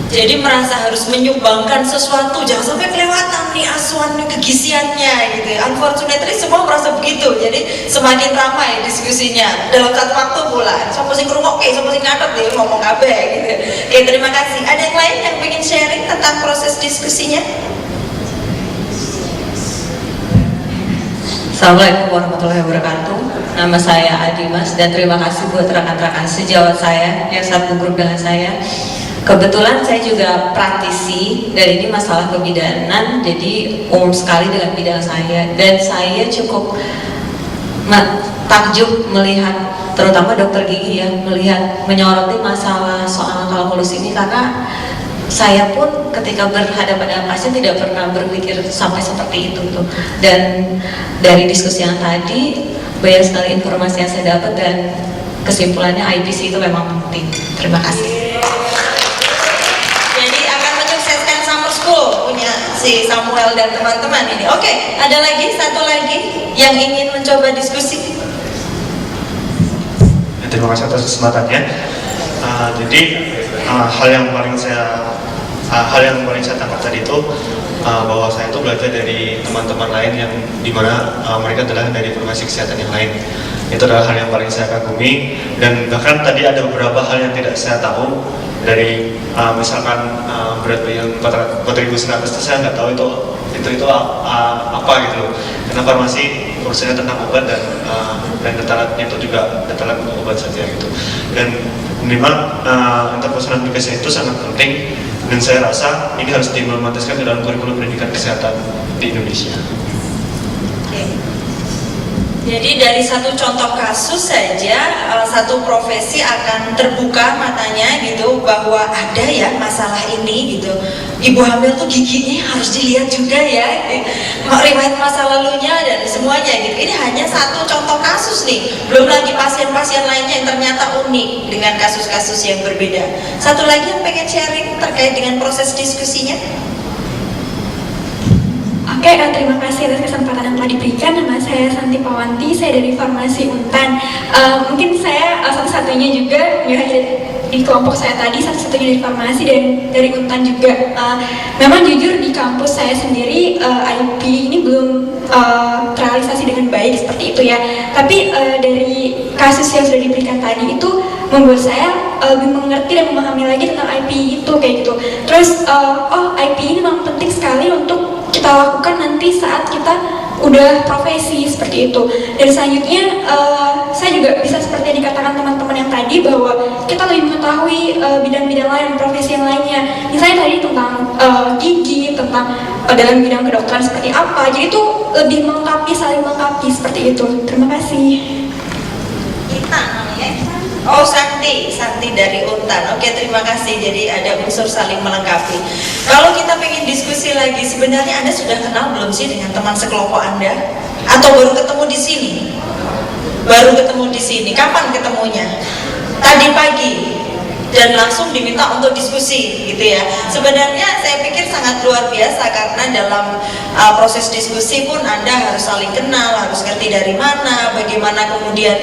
Jadi merasa harus menyumbangkan sesuatu, jangan sampai kelewatan nih asuhan kegiziannya gitu. Unfortunately semua merasa begitu, jadi semakin ramai diskusinya dalam satu waktu pula. Sopo sing ngrungokke, sopo sing nyatet deh ngomong kabeh gitu. Oke, terima kasih. Ada yang lain yang ingin sharing tentang proses diskusinya? Assalamualaikum warahmatullahi wabarakatuh. Nama saya Adimas dan terima kasih buat rekan-rekan sejawat saya yang satu grup dengan saya. Kebetulan saya juga praktisi dan ini masalah kebidanan, jadi umum sekali dengan bidang saya. Dan saya cukup takjub melihat, terutama dokter gigi ya, menyoroti masalah soal kalkulus ini, karena saya pun ketika berhadapan dengan pasien tidak pernah berpikir sampai seperti itu tuh. Dan dari diskusi yang tadi banyak sekali informasi yang saya dapat dan kesimpulannya IPC itu memang penting. Terima kasih. Jadi akan menyukseskan summer school punya si Samuel dan teman-teman ini. Oke, ada lagi satu lagi yang ingin mencoba diskusi. Terima kasih atas kesempatannya. Jadi hal yang paling saya tangkap tadi itu bahwa saya itu belajar dari teman-teman lain yang dimana mereka adalah dari profesi kesehatan yang lain. Itu adalah hal yang paling saya kagumi, dan bahkan tadi ada beberapa hal yang tidak saya tahu dari misalkan berat bayi yang 4.100 itu saya nggak tahu itu apa gitu loh. Karena farmasi urusannya tentang obat dan data labnya itu juga data lab untuk obat saja gitu. Dan memang interpersonal education itu sangat penting, dan saya rasa ini harus diimplementasikan di dalam kurikulum pendidikan kesehatan di Indonesia. Jadi dari satu contoh kasus saja, satu profesi akan terbuka matanya gitu bahwa ada ya masalah ini gitu. Ibu hamil tuh giginya harus dilihat juga ya, riwayat masa lalunya dan semuanya gitu. Ini hanya satu contoh kasus nih, belum lagi pasien-pasien lainnya yang ternyata unik dengan kasus-kasus yang berbeda. Satu lagi yang pengen sharing terkait dengan proses diskusinya. Oke, terima kasih atas kesempatan yang telah diberikan. Nama saya Santi Pawanti, saya dari Farmasi Untan. Mungkin saya satu-satunya juga ya, di kelompok saya tadi, satu-satunya dari Farmasi dan dari Untan juga. Memang jujur di kampus saya sendiri IP ini belum terrealisasi dengan baik seperti itu ya. Tapi dari kasus yang sudah diberikan tadi itu membuat saya lebih mengerti dan memahami lagi tentang IP itu kayak gitu. Terus IP ini memang penting sekali untuk kita lakukan nanti saat kita udah profesi seperti itu. Dan selanjutnya saya juga bisa seperti yang dikatakan teman-teman yang tadi bahwa kita lebih mengetahui bidang-bidang lain, profesi yang lainnya. Misalnya tadi tentang gigi, tentang dalam bidang kedokteran seperti apa. Jadi itu lebih melengkapi, saling melengkapi seperti itu. Terima kasih. Kita namanya. Oh, Santi dari Untan. Oke, terima kasih. Jadi ada unsur saling melengkapi. Kalau kita pengen diskusi lagi, sebenarnya Anda sudah kenal belum sih dengan teman sekelompok Anda? Atau baru ketemu di sini? Baru ketemu di sini. Kapan ketemunya? Tadi pagi. Dan langsung diminta untuk diskusi gitu ya. Sebenarnya saya pikir sangat luar biasa karena dalam proses diskusi pun Anda harus saling kenal, harus ngerti dari mana, bagaimana kemudian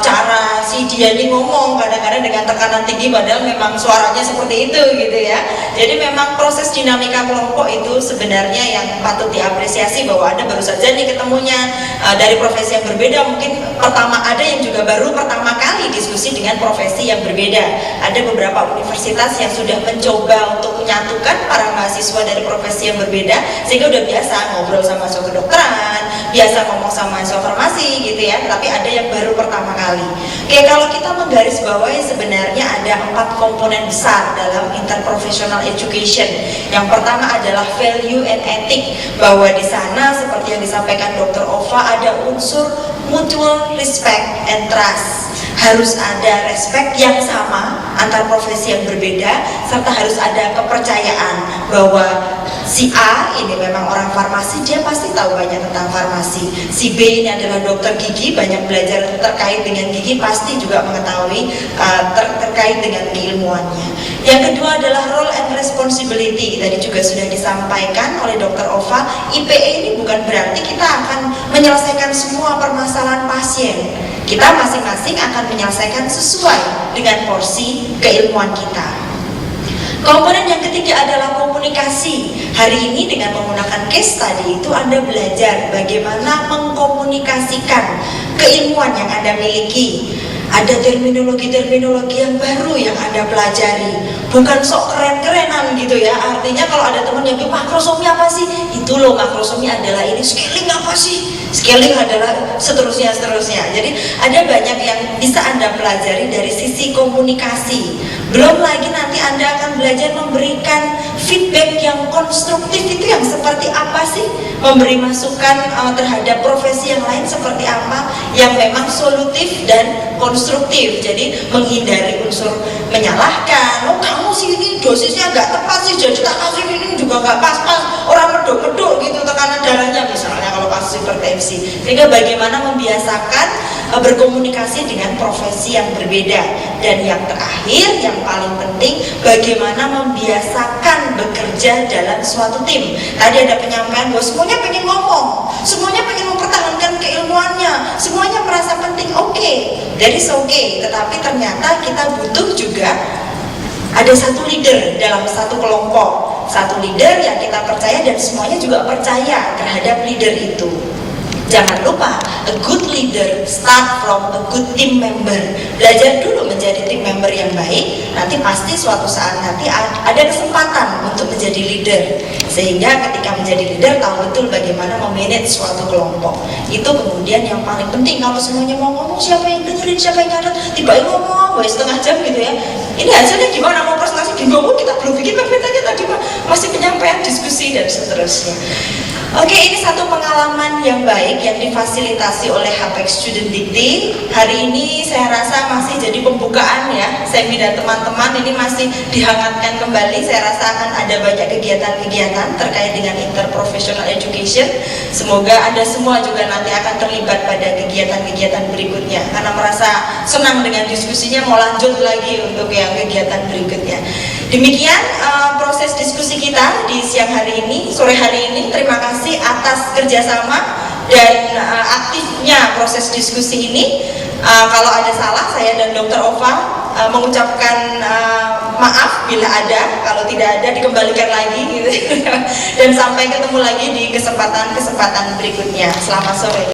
cara si dia ini ngomong, kadang-kadang dengan tekanan tinggi padahal memang suaranya seperti itu gitu ya. Jadi memang proses dinamika kelompok itu sebenarnya yang patut diapresiasi bahwa Anda baru saja nih ketemunya dari profesi yang berbeda. Mungkin pertama ada yang juga baru pertama kali diskusi dengan profesi yang berbeda. Ada beberapa universitas yang sudah mencoba untuk menyatukan para mahasiswa dari profesi yang berbeda sehingga udah biasa ngobrol sama mahasiswa kedokteran, biasa ngomong sama mahasiswa farmasi gitu ya, tapi ada yang baru pertama kali. Oke, kalau kita menggarisbawahi sebenarnya ada 4 komponen besar dalam interprofessional education. Yang pertama adalah value and ethic, bahwa di sana seperti yang disampaikan Dr. Ova ada unsur mutual respect and trust. Harus ada respect yang sama antar profesi yang berbeda, serta harus ada kepercayaan bahwa si A ini memang orang farmasi, dia pasti tahu banyak tentang farmasi. Si B ini adalah dokter gigi, banyak belajar terkait dengan gigi, pasti juga mengetahui terkait dengan keilmuannya. Yang kedua adalah role and responsibility. Tadi juga sudah disampaikan oleh Dr. Ova, IPE ini bukan berarti kita akan menyelesaikan semua permasalahan pasien. Kita masing-masing akan menyelesaikan sesuai dengan porsi keilmuan kita. Komponen yang ketiga adalah komunikasi. Hari ini dengan menggunakan case tadi itu Anda belajar bagaimana mengkomunikasikan keilmuan yang Anda miliki. Ada terminologi-terminologi yang baru yang Anda pelajari, bukan sok keren-kerenan gitu ya. Artinya kalau ada teman yang bilang makrosomi apa sih? Itu loh makrosomi adalah ini, scaling apa sih? Scaling adalah seterusnya. Jadi ada banyak yang bisa Anda pelajari dari sisi komunikasi. Belum lagi nanti Anda akan belajar memberikan feedback yang konstruktif. Itu yang seperti apa sih? Memberi masukan terhadap profesi yang lain seperti apa yang memang solutif dan konstruktif. Jadi menghindari unsur menyalahkan. Oh kamu sih ini dosisnya nggak tepat sih, jadi tak kasih ini juga nggak pas-pas. Orang medok-medok gitu tekanan darahnya misalnya kalau kasus hipertensi. Sehingga bagaimana membiasakan berkomunikasi dengan profesi yang berbeda. Dan yang terakhir, yang paling penting, bagaimana membiasakan bekerja dalam suatu tim. Tadi ada penyampaian bahwa semuanya pengen ngomong, semuanya pengen mempertahankan keilmuannya, semuanya merasa penting. Oke, that is okay. Tetapi ternyata kita butuh juga ada satu leader dalam satu kelompok, satu leader yang kita percaya dan semuanya juga percaya terhadap leader itu. Jangan lupa, a good leader start from a good team member. Belajar dulu menjadi team member yang baik, nanti pasti suatu saat nanti ada kesempatan untuk menjadi leader. Sehingga ketika menjadi leader tahu betul bagaimana memanage suatu kelompok. Itu kemudian yang paling penting. Kalau semuanya mau ngomong, siapa yang dengerin, siapa yang nyatet, tiba-tiba ngomong, setengah jam gitu ya. Ini hasilnya gimana, mau presentasi bingung, kita belum bikin PPT-nya tadi Pak, masih penyampaian diskusi dan seterusnya. Oke, ini satu pengalaman yang baik yang difasilitasi oleh Hapex Student Dikti. Hari ini saya rasa masih jadi pembukaan ya, Semi dan teman-teman ini masih dihangatkan kembali. Saya rasa akan ada banyak kegiatan-kegiatan terkait dengan interprofessional education. Semoga Anda semua juga nanti akan terlibat pada kegiatan-kegiatan berikutnya, karena merasa senang dengan diskusinya, mau lanjut lagi untuk yang kegiatan berikutnya. Demikian proses diskusi kita di siang hari ini, sore hari ini. Terima kasih atas kerjasama dan aktifnya proses diskusi ini. Kalau ada salah, saya dan Dr. Ova mengucapkan maaf bila ada, kalau tidak ada dikembalikan lagi gitu. Dan sampai ketemu lagi di kesempatan-kesempatan berikutnya. Selamat sore.